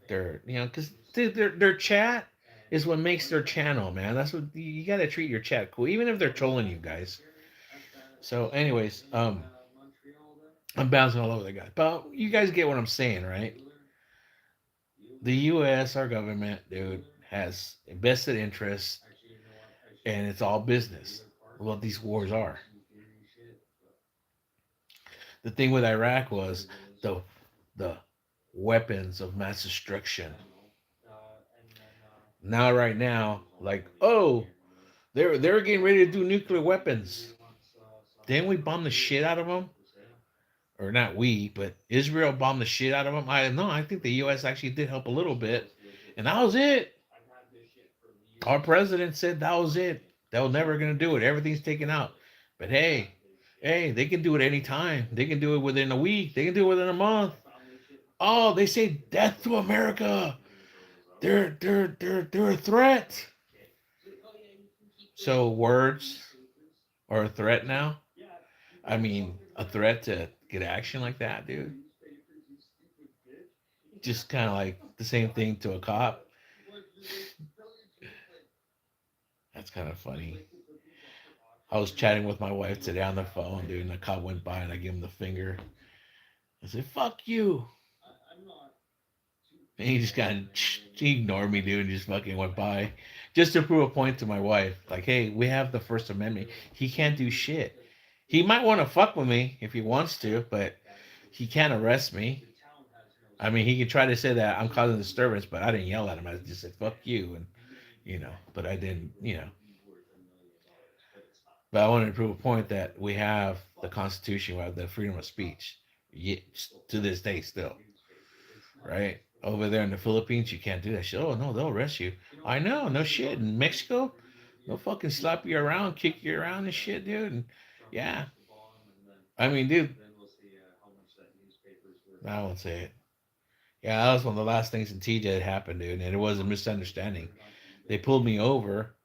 Speaker 1: you know, because their chat. is what makes their channel, man. That's what you got to treat your chat cool, even if they're trolling you guys. So, anyways, I'm bouncing all over the guy, but you guys get what I'm saying, right? The U.S., our government, dude, has invested interests, and it's all business. What these wars are. The thing with Iraq was the weapons of mass destruction. Now, right now, like, oh, they're getting ready to do nuclear weapons. Didn't we bomb the shit out of them? Or not we, but Israel bombed the shit out of them. I no, I think the U.S. actually did help a little bit, and that was it. Our president said that was it. They were never gonna do it. Everything's taken out. But hey, they can do it anytime. They can do it within a week. They can do it within a month. Oh, they say death to America. They're a threat. So words are a threat now. I mean, a threat to get action like that, dude. Just kind of like the same thing to a cop. That's kind of funny. I was chatting with my wife today on the phone, dude, and the cop went by and I gave him the finger. I said, "Fuck you." And he just kind of he ignored me, dude, and just fucking went by, just to prove a point to my wife. Like, hey, we have the First Amendment. He can't do shit. He might want to fuck with me if he wants to, but he can't arrest me. I mean, he can try to say that I'm causing disturbance, but I didn't yell at him. I just said, "Fuck you," and but I didn't, But I wanted to prove a point that we have the Constitution, we have the freedom of speech, yet, to this day still, right? Over there in the Philippines, you can't do that shit. Oh no, they'll arrest you. I know, no shit. In Mexico, they'll fucking slap you around, kick you around and shit, dude. And yeah, I mean, dude, I won't say it. Yeah, that was one of the last things in TJ that happened, dude, and it was a misunderstanding. They pulled me over,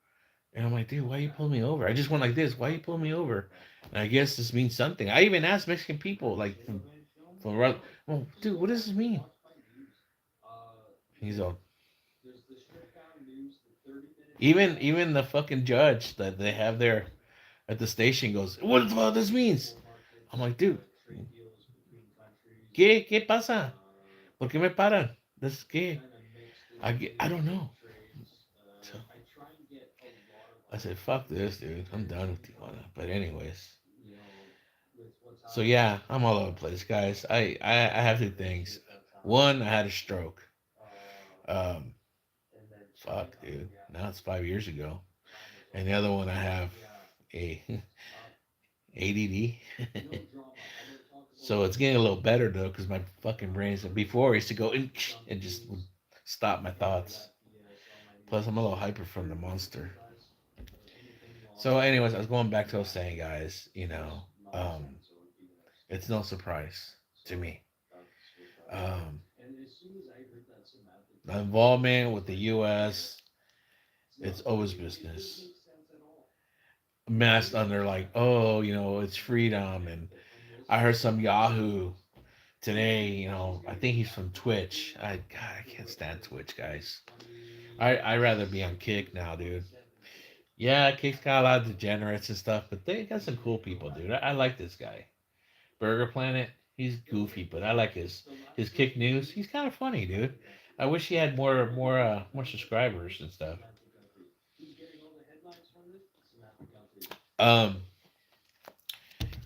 Speaker 1: and I'm like, dude, why you pull me over? I just went like this. Why you pull me over? And I guess this means something. I even asked Mexican people, like, well, dude, what does this mean? He's all, even the fucking judge that they have there at the station goes, what the fuck this means? I'm like, dude, ¿qué pasa? ¿Por qué me paran? This qué? I don't know. So I said, fuck this, dude. I'm done with Tijuana. But anyways, so yeah, I'm all over the place, guys. I have two things. One, I had a stroke. Um, fuck, dude. Now it's 5 years ago. And the other one, I have a ADD. So it's getting a little better though, because my fucking brains. Before I used to go and just would stop my thoughts. Plus, I'm a little hyper from the monster. So, anyways, I was going back to what I was saying, guys. It's no surprise to me. Um, the involvement with the U.S. It's always business, masked under like, oh, it's freedom. And I heard some Yahoo today. I think he's from Twitch. I can't stand Twitch, guys. I rather be on Kick now, dude. Yeah, Kick's got a lot of degenerates and stuff, but they got some cool people, dude. I like this guy. Burger Planet, he's goofy, but I like his Kick News. He's kind of funny, dude. I wish he had more subscribers and stuff. Um,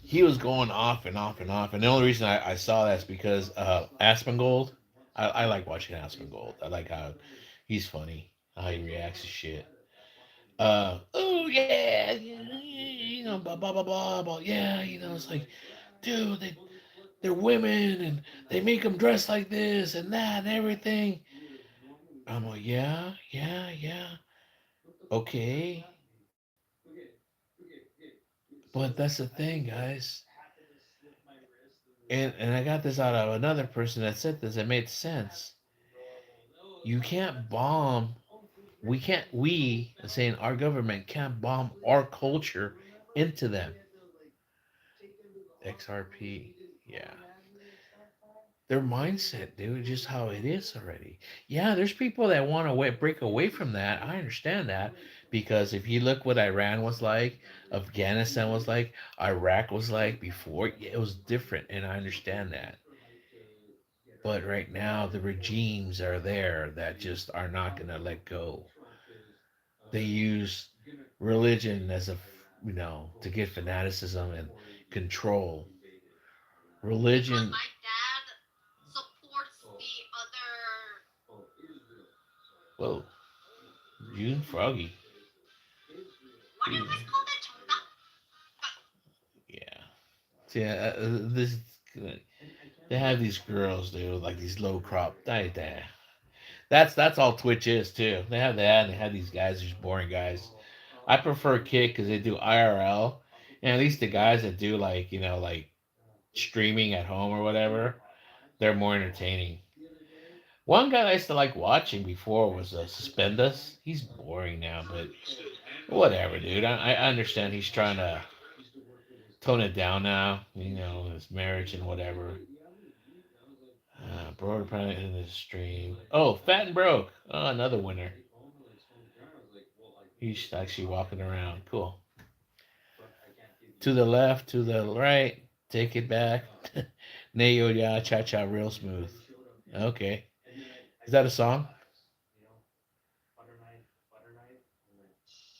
Speaker 1: he was going off and off and off, and the only reason I saw that is because Aspen Gold. I like watching Aspen Gold. I like how he's funny, how he reacts to shit. Oh yeah, blah blah blah blah blah. Yeah, it's like, dude, they're women and they make them dress like this and that and everything. I'm like, yeah, yeah, yeah, okay, but that's the thing, guys. And I got this out of another person that said this. It made sense. You can't bomb. We can't. We saying our government can't bomb our culture into them. XRP. Yeah. their mindset, dude, just how it is already. Yeah, there's people that want to break away from that. I understand that because if you look what Iran was like, Afghanistan was like, Iraq was like before, yeah, it was different, and I understand that. But right now, the regimes are there that just are not going to let go. They use religion as a, to get fanaticism and control.
Speaker 2: Because
Speaker 1: Religion,
Speaker 2: my dad supports the other.
Speaker 1: well, you and Froggy.
Speaker 2: What do you
Speaker 1: You,
Speaker 2: guys call that? Chonga?
Speaker 1: yeah. See, this they have these girls, dude, like these low crop. That's all Twitch is too. They have that, and they have these guys, these boring guys. I prefer Kick because they do IRL, and at least the guys that do like like streaming at home or whatever, they're more entertaining. One guy I used to like watching before was Suspendus. He's boring now, but whatever, dude. I understand he's trying to tone it down now. His marriage and whatever. Broad Planet in the stream. Oh, Fat and Broke. Oh, another winner. He's actually walking around. Cool. To the left, to the right. Take it back. Nayo ya cha cha real smooth. Okay. Is that a song?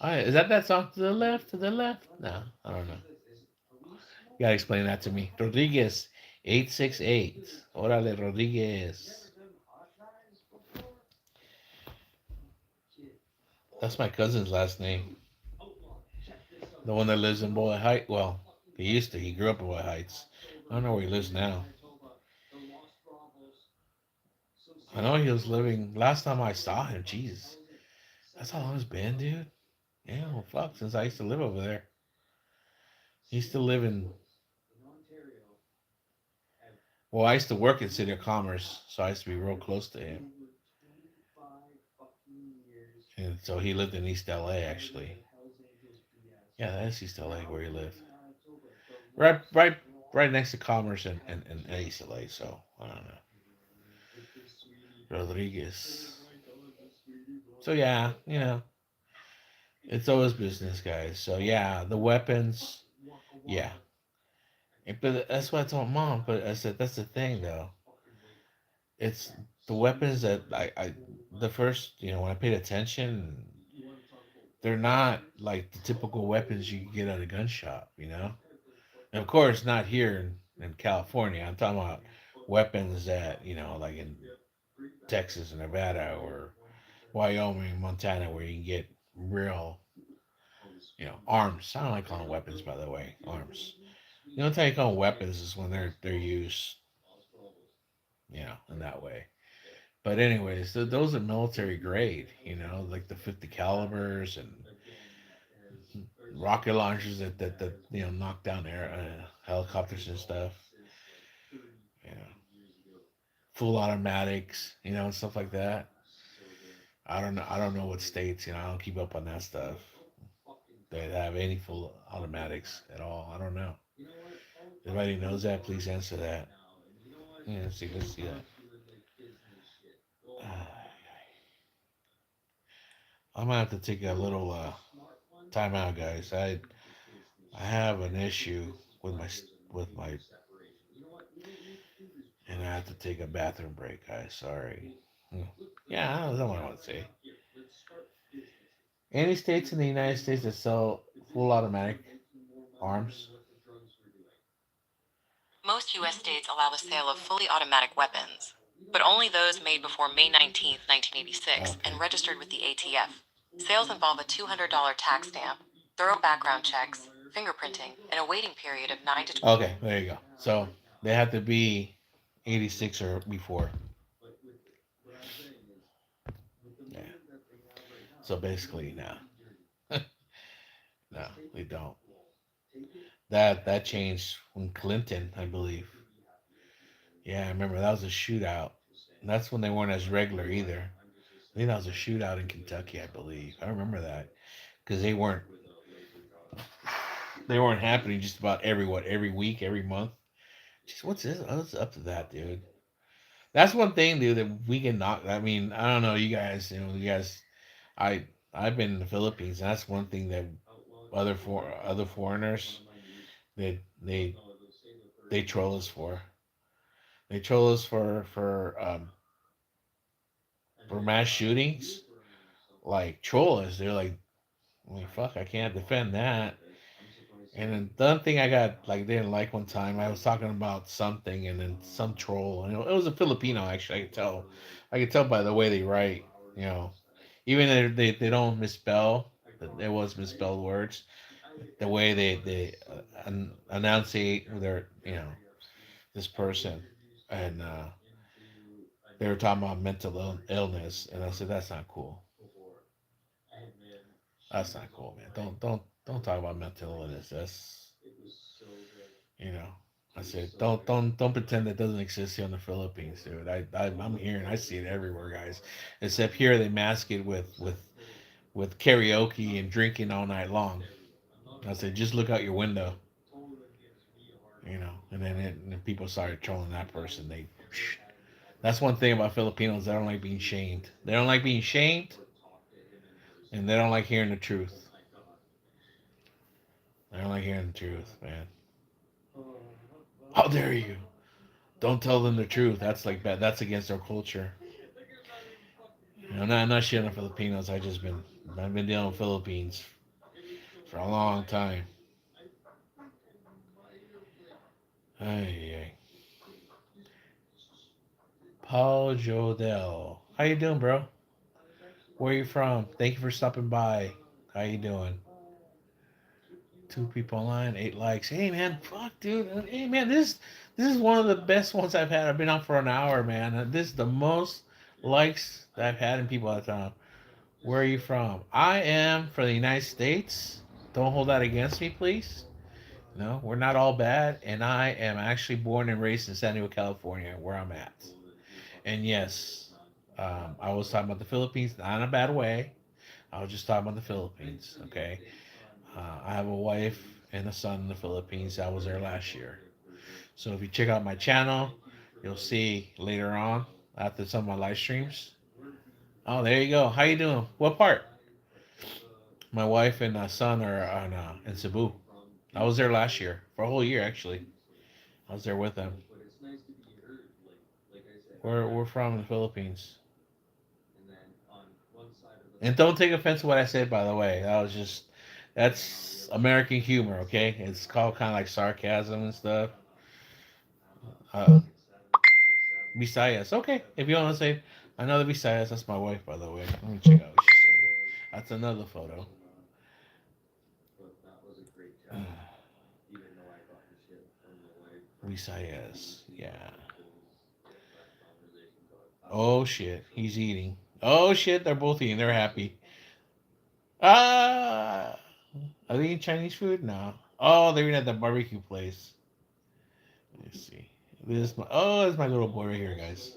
Speaker 1: Oh, yeah. Is that song? To the left, to the left? No, I don't know. You gotta explain that to me. Rodriguez, 868. Orale, Rodriguez. That's my cousin's last name. The one that lives in Boyle Heights. Well, he used to. He grew up in Boyle Heights. I don't know where he lives now. I know he was living. Last time I saw him, Jesus, that's how long it's been, dude. Yeah, well, fuck, since I used to live over there. He used to live in. Well, I used to work in City of Commerce, so I used to be real close to him. And so he lived in East LA, actually. Yeah, that's East LA where he lived. Right, right, right next to Commerce and East LA. So I don't know. Rodriguez. So yeah, it's always business, guys. So yeah, the weapons. Yeah, but that's what I told mom. But I said that's the thing, though. It's the weapons that the first, when I paid attention, they're not like the typical weapons you get at a gun shop. And of course, not here in California. I'm talking about weapons that, like in Texas and Nevada or Wyoming, Montana, where you can get real, arms. I don't like calling them weapons, by the way, arms. The only time you call them weapons is when they're used, in that way. But anyways, those are military grade, like the 50 calibers and rocket launchers that knock down air helicopters and stuff. Yeah, full automatics, and stuff like that. I don't know. I don't know what states. I don't keep up on that stuff. They have any full automatics at all. I don't know. If anybody knows that, please answer that. Yeah, let's see. Let's see that. I'm gonna have to take a little time out, guys. I have an issue with my, and I have to take a bathroom break, guys. Sorry. Hmm. Yeah, that's what I want to say. Any states in the United States that sell full automatic arms?
Speaker 2: Most U.S. states allow the sale of fully automatic weapons, but only those made before May 19th, 1986,
Speaker 1: Okay.
Speaker 2: and registered with the ATF. Sales involve a $200 tax stamp, thorough background checks, fingerprinting, and a waiting period of 9 to 12.
Speaker 1: Okay, there you go. So they have to be 86 or before. Yeah. So basically, no, no, we don't. That changed when Clinton, I believe. Yeah, I remember that was a shootout. And that's when they weren't as regular either. I think that was a shootout in Kentucky, I believe. I remember that because they weren't happening just about every week, every month. Just what's this? What's up to that, dude? That's one thing, dude, that we can knock. I mean, I don't know, you guys. I I've been in the Philippines. And that's one thing that other foreigners they they troll us for. They troll us for mass shootings. Like troll us. They're like fuck, I can't defend that. And then the other thing I got like didn't like one time, I was talking about something, and then some troll, and it was a Filipino actually. I could tell by the way they write. You know, even if they don't misspell, there was misspelled words. The way they enunciate their this person, and they were talking about mental illness, and I said that's not cool. That's not cool, man. Don't talk about mental illness. That's you know. I said don't pretend that doesn't exist here in the Philippines, dude. I'm here and I see it everywhere, guys. Except here they mask it with karaoke and drinking all night long. I said just look out your window, and then people started trolling that person. That's one thing about Filipinos. They don't like being shamed. They don't like being shamed, and they don't like hearing the truth. They don't like hearing the truth, man. How dare you? Don't tell them the truth. That's like bad. That's against our culture. I'm not shitting on Filipinos. I've been dealing with Philippines for a long time. Ay, ay. Paul Jodell. How you doing, bro? Where you from? Thank you for stopping by. How you doing? Two people online, 8 likes. Hey man, fuck dude. Hey man, this is one of the best ones I've had. I've been on for an hour, man. This is the most likes that I've had in people at a time. Where are you from? I am from the United States. Don't hold that against me, please. No, we're not all bad, and I am actually born and raised in San Diego, California, where I'm at. And yes, I was talking about the Philippines, not in a bad way. I was just talking about the Philippines. Okay, I have a wife and a son in the Philippines. I was there last year. So if you check out my channel, you'll see later on after some of my live streams. Oh, there you go. How you doing? What part? My wife and son are in Cebu. I was there last year for a whole year actually. I was there with them. We're from the Philippines. And don't take offense to what I said, by the way. That's American humor, okay? It's called kind of like sarcasm and stuff. Uh, Visayas, okay. If you want to say another Visayas, that's my wife, by the way. Let me check out what she said. That's another photo. Visayas, yeah. Oh shit, he's eating. Oh shit, they're both eating. They're happy. Ah, are they eating Chinese food? No. Oh, they're eating at the barbecue place. Let me see. This is my little boy right here, guys.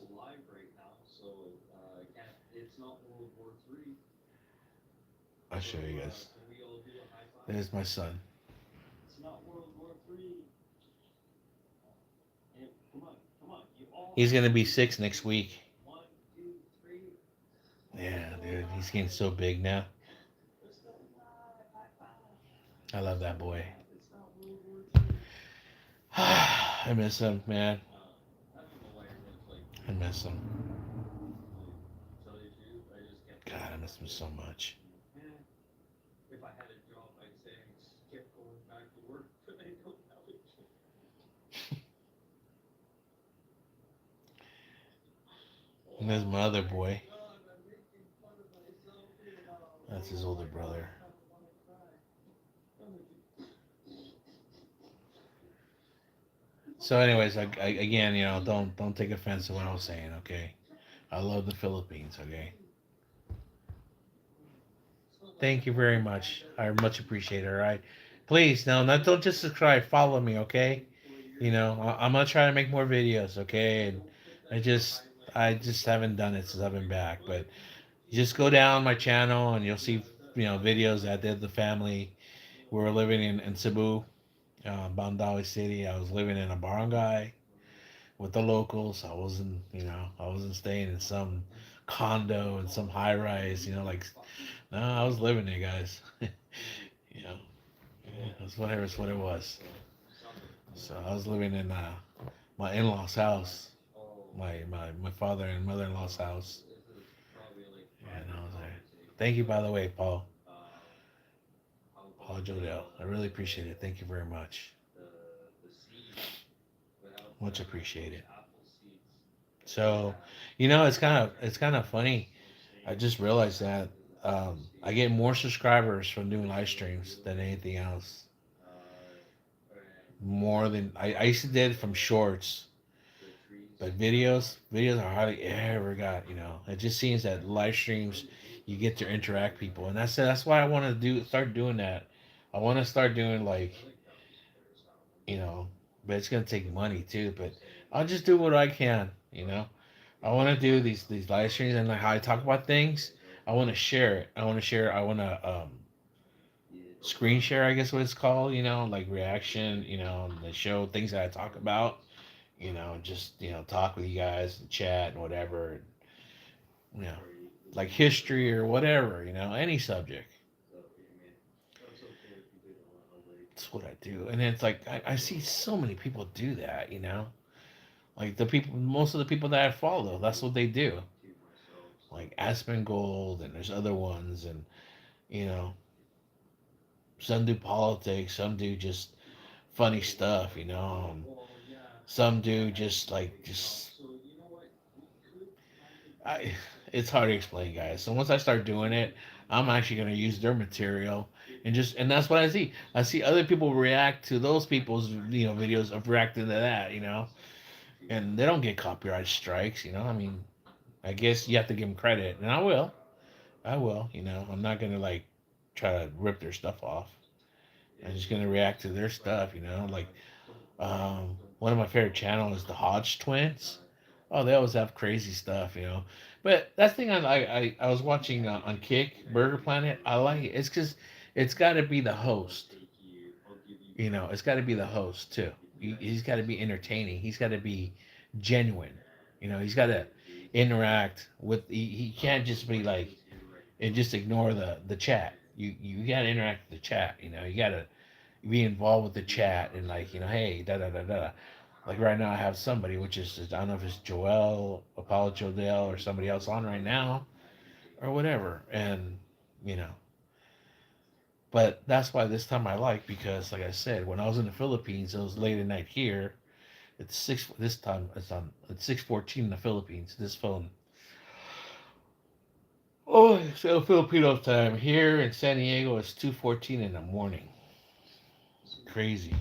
Speaker 1: I'll show you guys. There's my son. He's gonna be 6 next week. Yeah, dude, he's getting so big now. I love that boy. I miss him, man. I miss him. God, I miss him so much. And there's my other boy. That's his older brother. So, anyways, again, don't take offense to what I was saying. Okay, I love the Philippines. Okay, thank you very much. I much appreciate it. All right, please, no, not don't just subscribe. Follow me. Okay, I'm gonna try to make more videos. Okay, and I just I just haven't done it since I've been back. But just go down my channel and you'll see videos that I did the family. We were living in Cebu, Bandawi City. I was living in a barangay. with the locals. I wasn't, I wasn't staying in some condo and some high rise. Like no, I was living there, guys. you know, yeah, that's whatever. It's what it was. So I was living in my in-laws' house, my father and mother-in-law's house, and I was there. Thank you, by the way, Paul Jodell. I really appreciate it. Thank you very much. Much appreciated. So, it's kind of funny. I just realized that I get more subscribers from doing live streams than anything else. More than I used to did it from shorts, but videos are hardly ever got. It just seems that live streams you get to interact people, and that's why I want to start doing that. I want to start doing like you know, but it's gonna take money too. But I'll just do what I can. I want to do these live streams and like how I talk about things. I want to share it. I want to share. I want to screen share. I guess what it's called. Like reaction. And the show things that I talk about. Just talk with you guys, and chat and whatever. You know, like history or whatever. Any subject. That's what I do. And it's like I see so many people do that. Like the people, most of the people that I follow, that's what they do. Like Aspen Gold, and there's other ones, and you know, some do politics, some do just funny stuff, and some do just like just. I, it's hard to explain, guys. So once I start doing it, I'm actually gonna use their material and that's what I see. I see other people react to those people's videos of reacting to that, and they don't get copyright strikes. I mean, I guess you have to give them credit, and I will. I will. I'm not gonna like try to rip their stuff off. I'm just gonna react to their stuff. Like one of my favorite channels is the Hodge twins. Oh, they always have crazy stuff. But that thing I was watching on Kick Burger Planet. I like it. It's because it's got to be the host. It's got to be the host too. He's got to be entertaining. He's got to be genuine. He's got to interact with. He can't just be like and just ignore the chat. You gotta interact with the chat. You gotta be involved with the chat and like hey da da da da. Like right now, I have somebody which is I don't know if it's Joel, Apollo Jodell, or somebody else on right now or whatever, and you know. But that's why this time I like because, like I said, when I was in the Philippines, it was late at night here. It's six. This time it's 6:14 in the Philippines. This phone. Oh, so Filipino time here in San Diego. It's 2:14 in the morning. Crazy.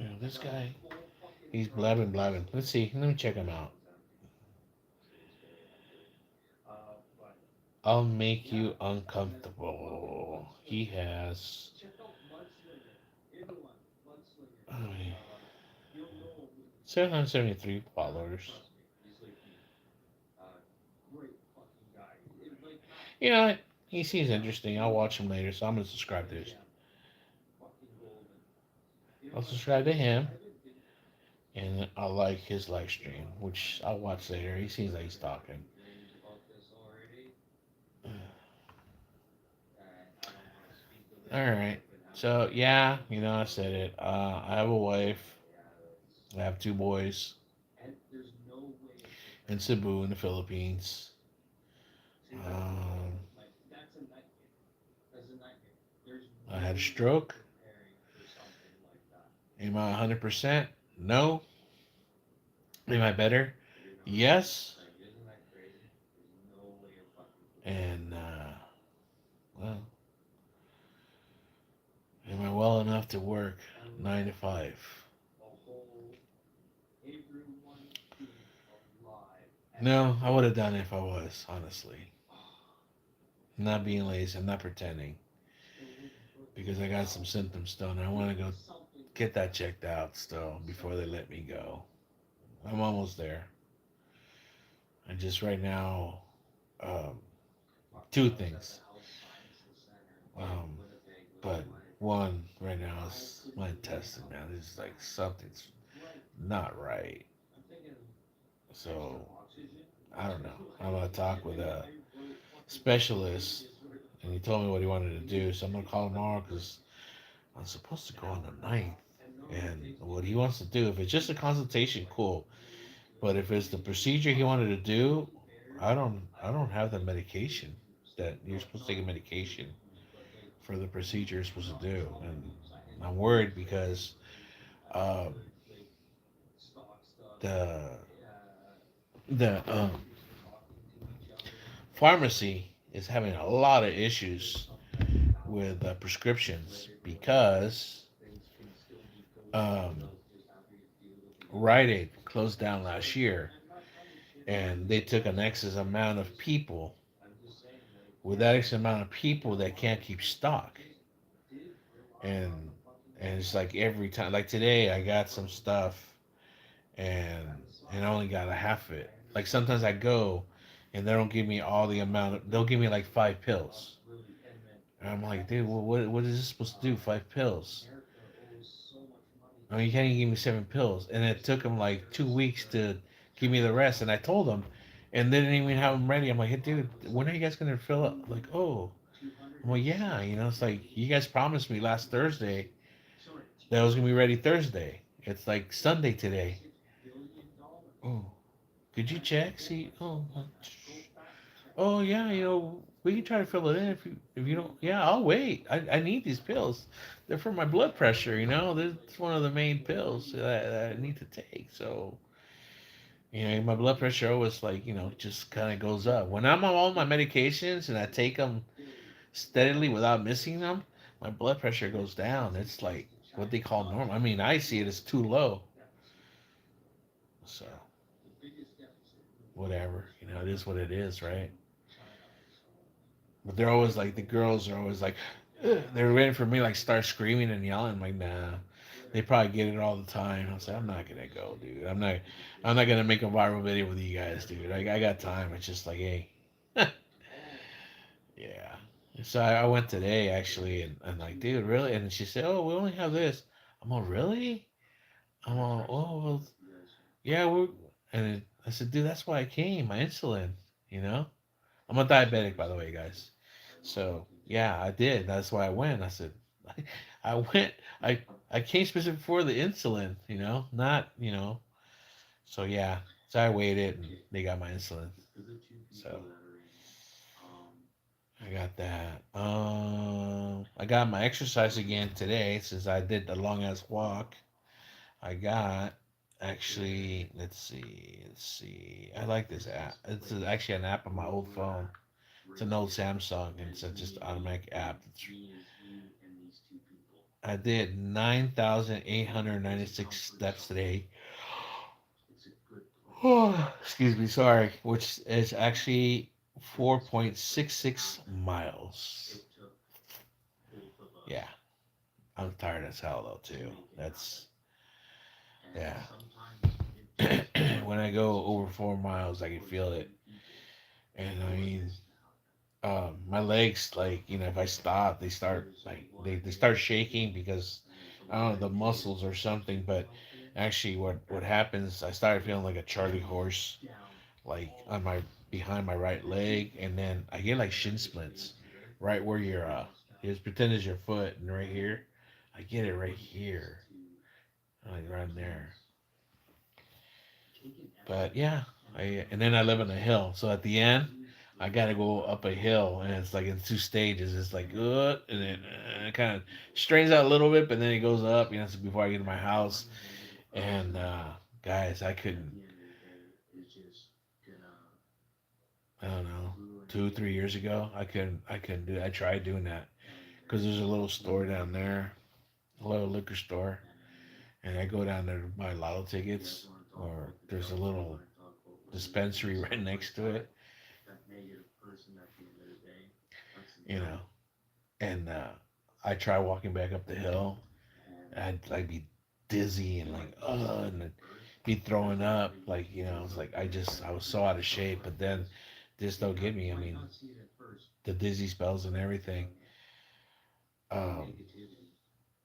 Speaker 1: Yeah, this guy, he's blabbing, blabbing. Let's see. Let me check him out. I'll make you uncomfortable. He has uh, 773 followers. You know what? He seems interesting. I'll watch him later, so I'm gonna subscribe to his. I'll subscribe to him, and I like his live stream, which I'll watch later. He seems like he's talking. All right. So yeah, I said it. I have a wife. I have two boys in Cebu in the Philippines. Um, I had a stroke. Am I 100%? No. Am I better? Yes. And well, am I well enough to work 9 to 5? No, I would have done it if I was, honestly. I'm not being lazy. I'm not pretending because I got some symptoms still, and I want to go. get that checked out still before they let me go. I'm almost there. And just right now, um, two things. Um, but one right now is my intestine, man. It's like something's not right. So I don't know. I'm gonna talk with a specialist, and he told me what he wanted to do. So I'm gonna call him tomorrow because I'm supposed to go on the ninth. And what he wants to do, if it's just a consultation, cool. But if it's the procedure he wanted to do, I don't have the medication that you're supposed to take a medication for the procedure you're supposed to do, and I'm worried because um, the the pharmacy is having a lot of issues with prescriptions because um, Rite Aid closed down last year, and they took an excess amount of people. With that excess amount of people, they can't keep stock, and it's like every time, like today, I got some stuff, and I only got a half of it. Like sometimes I go, and they don't give me all the amount. They'll give me like 5 pills, and I'm like, dude, well, what is this supposed to do? 5 pills? I mean, you can't even give me 7 pills, and it took them like 2 weeks to give me the rest. And I told them, and they didn't even have them ready. I'm like, hey, dude, when are you guys gonna fill up? Like, oh, well, yeah, it's like you guys promised me last Thursday that I was gonna be ready Thursday. It's like Sunday today. Oh, could you check? See, oh yeah, we can try to fill it in if you don't. Yeah, I'll wait. I need these pills. They're for my blood pressure. That's one of the main pills that I need to take. So my blood pressure always like just kind of goes up when I'm on all my medications and I take them steadily without missing them. My blood pressure goes down. It's like what they call normal. I mean, I see it as too low. So whatever, it is what it is, right? But they're always like the girls are always like they're waiting for me like start screaming and yelling. I'm like, nah. They probably get it all the time. I was like, I'm not gonna go, dude. I'm not gonna make a viral video with you guys, dude. I got time. It's just like, hey, yeah. So I went today actually, and like, dude, really? And she said, oh, we only have this. I'm all, really? I'm all, oh, well, yeah, and I said, dude, that's why I came. My insulin, you know. I'm a diabetic, by the way, guys. So yeah, I did. That's why I went. I said, I went. I came specific for the insulin. Not. So yeah. So I waited, and they got my insulin. So I got that. I got my exercise again today since I did the long ass walk. I got actually. Let's see. Let's see. I like this app. It's actually an app on my old phone. It's an old Samsung, and it's just automatic app. I did 9,896 steps today. Excuse me, sorry. Which is actually 4.66 miles. Yeah, I'm tired as hell though too. That's yeah. When I go over 4 miles, I can feel it, and I mean, my legs, like, if I stop, they start like they start shaking because I don't know, the muscles or something. But actually, what happens, I started feeling like a Charlie horse, like on my behind my right leg, and then I get like shin splints right where your just pretend is your foot, and right here, I get it right here, like right there. But yeah, and then I live on a hill, so at the end, I gotta go up a hill, and it's like in 2 stages. It's like good, and then it kind of strains out a little bit, but then it goes up. So before I get to my house, and guys, I couldn't. I don't know, 2 3 years ago, I couldn't do. I tried doing that because there's a little store down there, a little liquor store, and I go down there to buy lotto tickets, or there's a little dispensary right next to it, you know. And I try walking back up the hill, I'd be dizzy and like, and I'd be throwing up. Like, it's like I was so out of shape. But then this don't get me. I mean, the dizzy spells and everything. Um,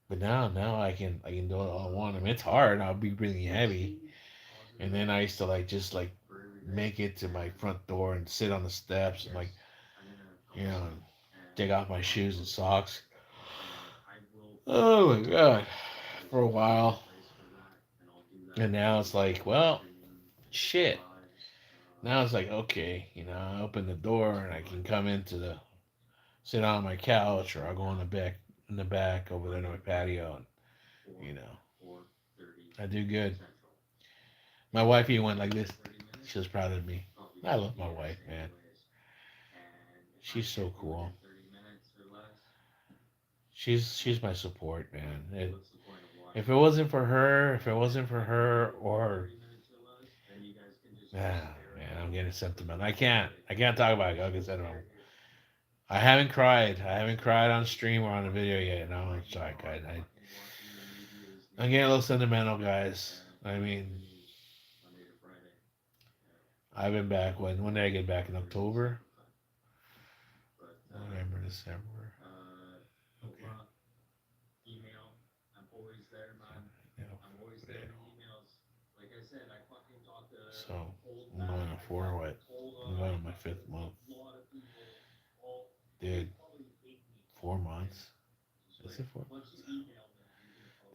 Speaker 1: but now I can do it all I want. I mean, it's hard. I'll be breathing heavy, and then I used to like just like make it to my front door and sit on the steps and like take off my shoes and socks. Oh my god, for a while, and now it's like, well, shit. Now it's like, okay, I open the door and I can come into the sit on my couch, or I'll go in the back over there to my patio, and you know I do good. My wife even went like this. She was proud of me. I love my wife, man. She's so cool. She's my support, man. If it wasn't for her, or man, I'm getting sentimental. I can't talk about it. Like I said, I haven't cried on stream or on a video yet. No, I'm sorry, guys. I'm getting a little sentimental, guys. I mean, I've been back when did I get back in October? November, December. Okay. Yeah, yeah. So I'm going on what? I'm going on my fifth month, dude. 4 months. Is it 4 months?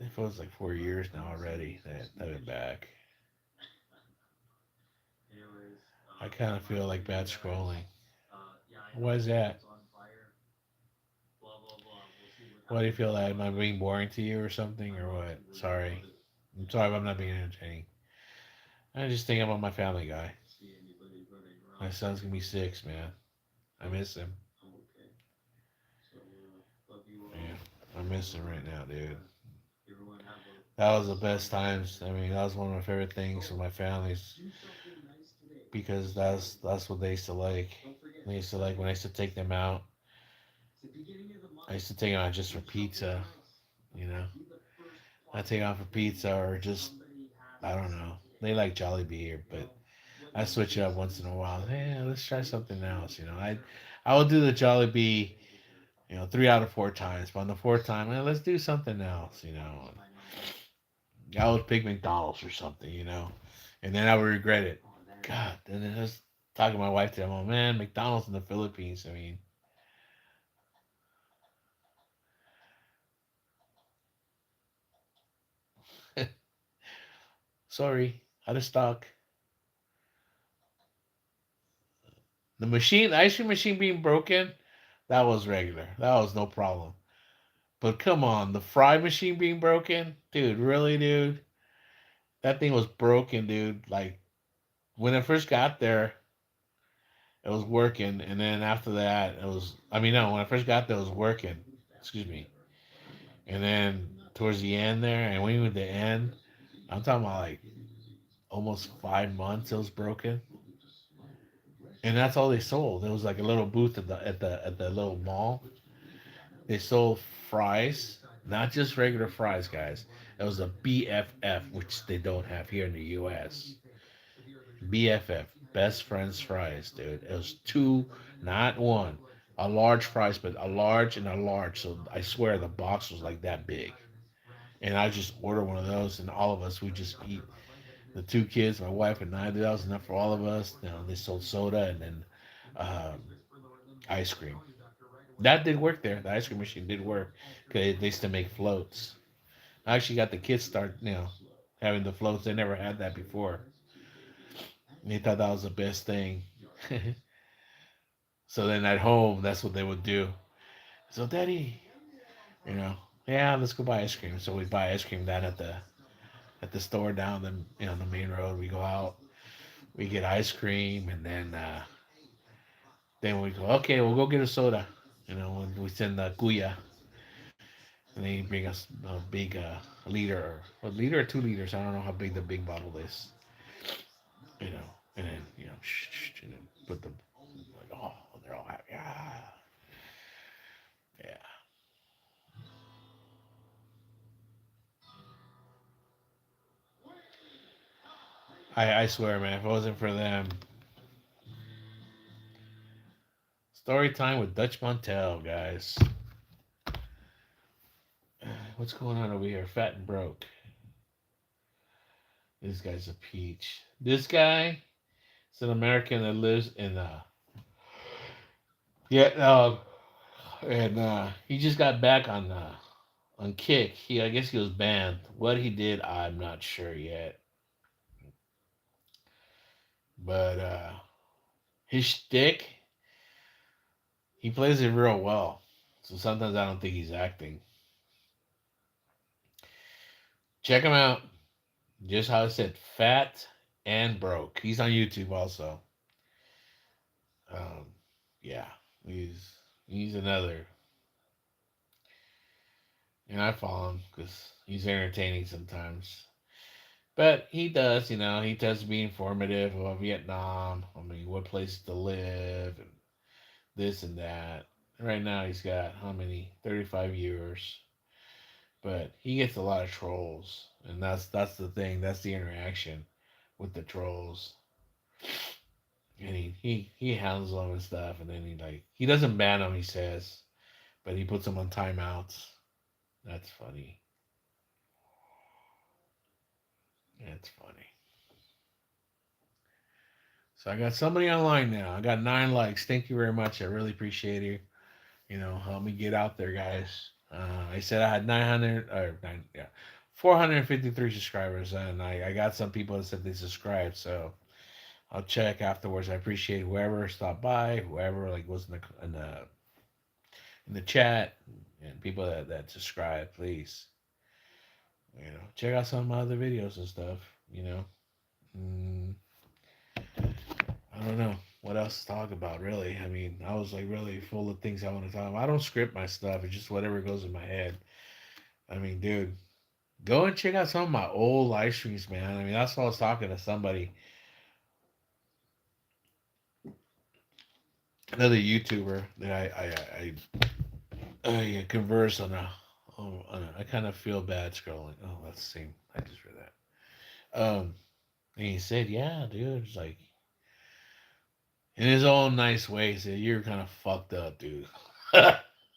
Speaker 1: It feels like 4 years now already that I've been back. I kind of feel like bad scrolling. Why is that? Why do you feel that? Am I being boring to you or something or what? Sorry. I'm sorry if I'm not being entertaining. I just think about my family guy. My son's gonna be 6, man. I miss him. Man, I miss him right now, dude. That was the best times. I mean, that was one of my favorite things with my families because that's what they used to like. They used to like when I used to take them out. I used to take them out just for pizza, you know. I take them out for pizza or just I don't know. They like Jollibee, but I switch it up once in a while. Hey, let's try something else. I will do the Jollibee, 3 out of 4 times. But on the fourth time, let's do something else. I would pick McDonald's or something. And then I would regret it. God, and then I was talking to my wife today. I'm like, man, McDonald's in the Philippines. I mean, sorry, out of stock. The ice cream machine being broken, that was regular. That was no problem. But come on, the fry machine being broken, dude, really, dude? That thing was broken, dude. Like when it first got there, it was working, and then after that, it was. I mean, no, when I first got there, it was working. Excuse me. And then towards the end there, and when we were at the end, I'm talking about like almost 5 months. It was broken, and that's all they sold. It was like a little booth at the little mall. They sold fries, not just regular fries, guys. It was a BFF, which they don't have here in the U.S. BFF, best friends fries, dude. It was two, not one. A large fries, but a large and a large. So I swear the box was like that big. And I just ordered one of those, and all of us, we just eat. The two kids, my wife and I, that was enough for all of us. They sold soda and then um, ice cream. That did work there. The ice cream machine did work because they used to make floats. I actually got the kids start, having the floats. They never had that before. They thought that was the best thing. So then at home, that's what they would do. So, Daddy, you know, yeah, let's go buy ice cream. So we buy ice cream down at the store down the main road. We go out, we get ice cream, and then we go, okay, we'll go get a soda. When we send the Guya, and they bring us a big liter, or a liter or 2 liters. I don't know how big the big bottle is. And then and then put them like, oh, they're all happy. Ah, yeah. I swear, man, if it wasn't for them, story time with Dutch Montel, guys. What's going on over here? Fat and broke. This guy's a peach. This guy is an American that lives in yeah, and he just got back on Kick. I guess he was banned. What he did, I'm not sure yet. But his shtick, he plays it real well. So sometimes I don't think he's acting. Check him out. Just how I said, fat and broke. He's on YouTube also. Um, yeah, he's another. And I follow him because he's entertaining sometimes. But he does, he tends to be informative about Vietnam. I mean, what places to live and this and that. Right now, he's got how many? 35 viewers. But he gets a lot of trolls, and that's the thing. That's the interaction with the trolls. And he handles them and stuff, and then he doesn't ban them. He says, but he puts them on timeouts. That's funny. That's funny. So I got somebody online now. I got 9 likes. Thank you very much. I really appreciate you. Help me get out there, guys. I said I had 900 or nine, yeah, 453 subscribers, and I got some people that said they subscribed. So I'll check afterwards. I appreciate whoever stopped by, whoever was in the chat, and people that subscribe. Please, check out some of my other videos and stuff. Mm, I don't know what else to talk about. Really, I mean, I was really full of things I want to talk about. I don't script my stuff. It's just whatever goes in my head. I mean, dude, go and check out some of my old live streams, man. I mean, that's why I was talking to somebody, another YouTuber that I converse on I kind of feel bad scrolling. Oh, that's the same. I just read that. And he said, "Yeah, dude, it's like in his own nice way, he said you're kind of fucked up, dude."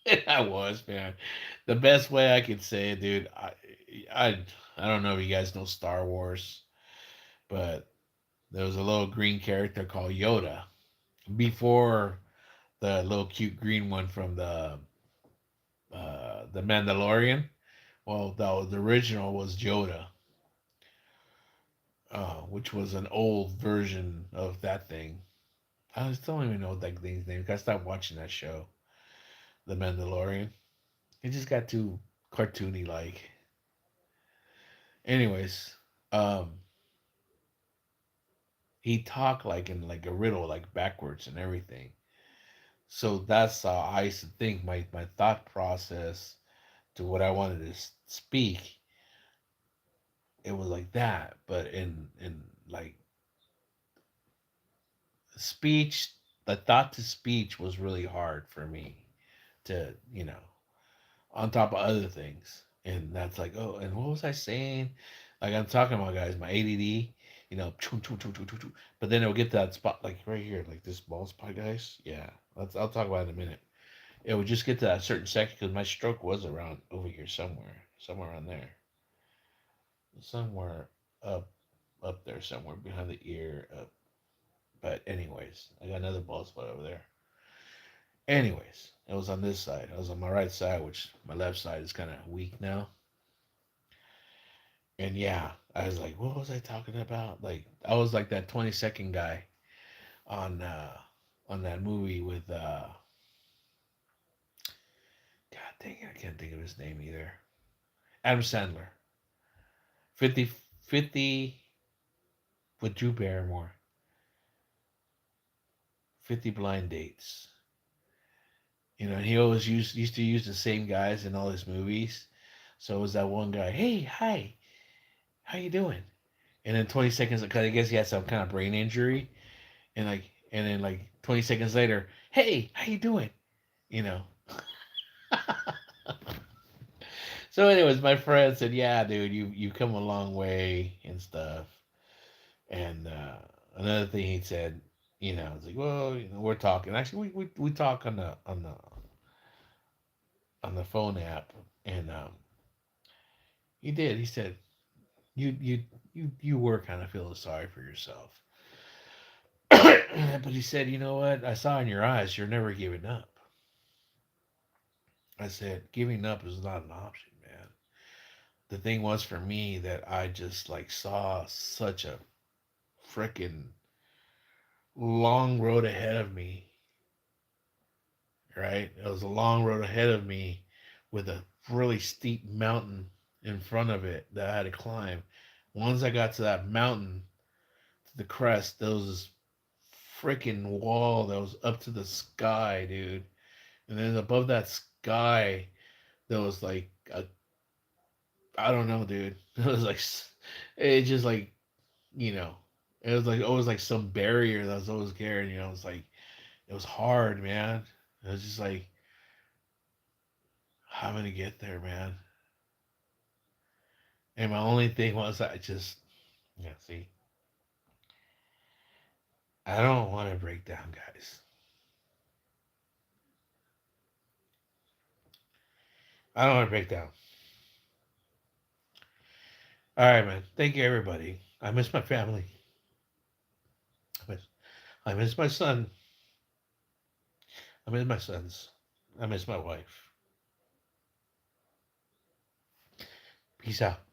Speaker 1: And I was, man. The best way I could say it, dude. I I don't know if you guys know Star Wars, but there was a little green character called Yoda before the little cute green one from the Mandalorian. Well, the original was Yoda, which was an old version of that thing. I just don't even know what that thing's name. I stopped watching that show, The Mandalorian. It just got too cartoony like. Anyways, um, he talked like in like a riddle, like backwards and everything. So that's how I used to think. My thought process to what I wanted to speak, it was like that. But in like speech, the thought to speech was really hard for me to on top of other things. And that's like, oh, and what was I saying? Like I'm talking about, guys, my ADD, choo, choo, choo, choo, choo, choo. But then it'll get to that spot, like right here, like this bald spot, guys. Yeah, I'll talk about it in a minute. It would just get to that certain section because my stroke was around over here somewhere around there, somewhere up, up there, somewhere behind the ear. Up. But anyways, I got another bald spot over there. Anyways, it was on this side. I was on my right side, which my left side is kind of weak now. And yeah, I was like, what was I talking about? Like I was like that 20-second guy on that movie with God dang it, I can't think of his name either. Adam Sandler. 50 50 with Drew Barrymore. 50 blind dates. And he always used to use the same guys in all his movies. So it was that one guy, hey, hi, how you doing? And then 20 seconds, because I guess he had some kind of brain injury, and then like 20 seconds later, hey, how you doing? You know. So, anyways, my friend said, "Yeah, dude, you come a long way and stuff." And another thing he said, it's like, well, we're talking. Actually, we talk on the phone app, and he did. He said, you were kind of feeling sorry for yourself, but he said, you know what? I saw in your eyes you're never giving up. I said, giving up is not an option, man. The thing was for me that I just like saw such a freaking long road ahead of me, right? It was a long road ahead of me with a really steep mountain in front of it that I had to climb. Once I got to that mountain, to the crest, there was this freaking wall that was up to the sky, dude. And then above that sky, there was like I don't know, dude. It was like it just like you know, it was like always like some barrier that was always there. It was like it was hard, man. It was just like how am I gonna get there, man? And my only thing was I just yeah, see, I don't want to break down, guys. I don't want to break down. All right, man. Thank you, everybody. I miss my family. I miss, I miss my son. I miss my sons. I miss my wife. Peace out.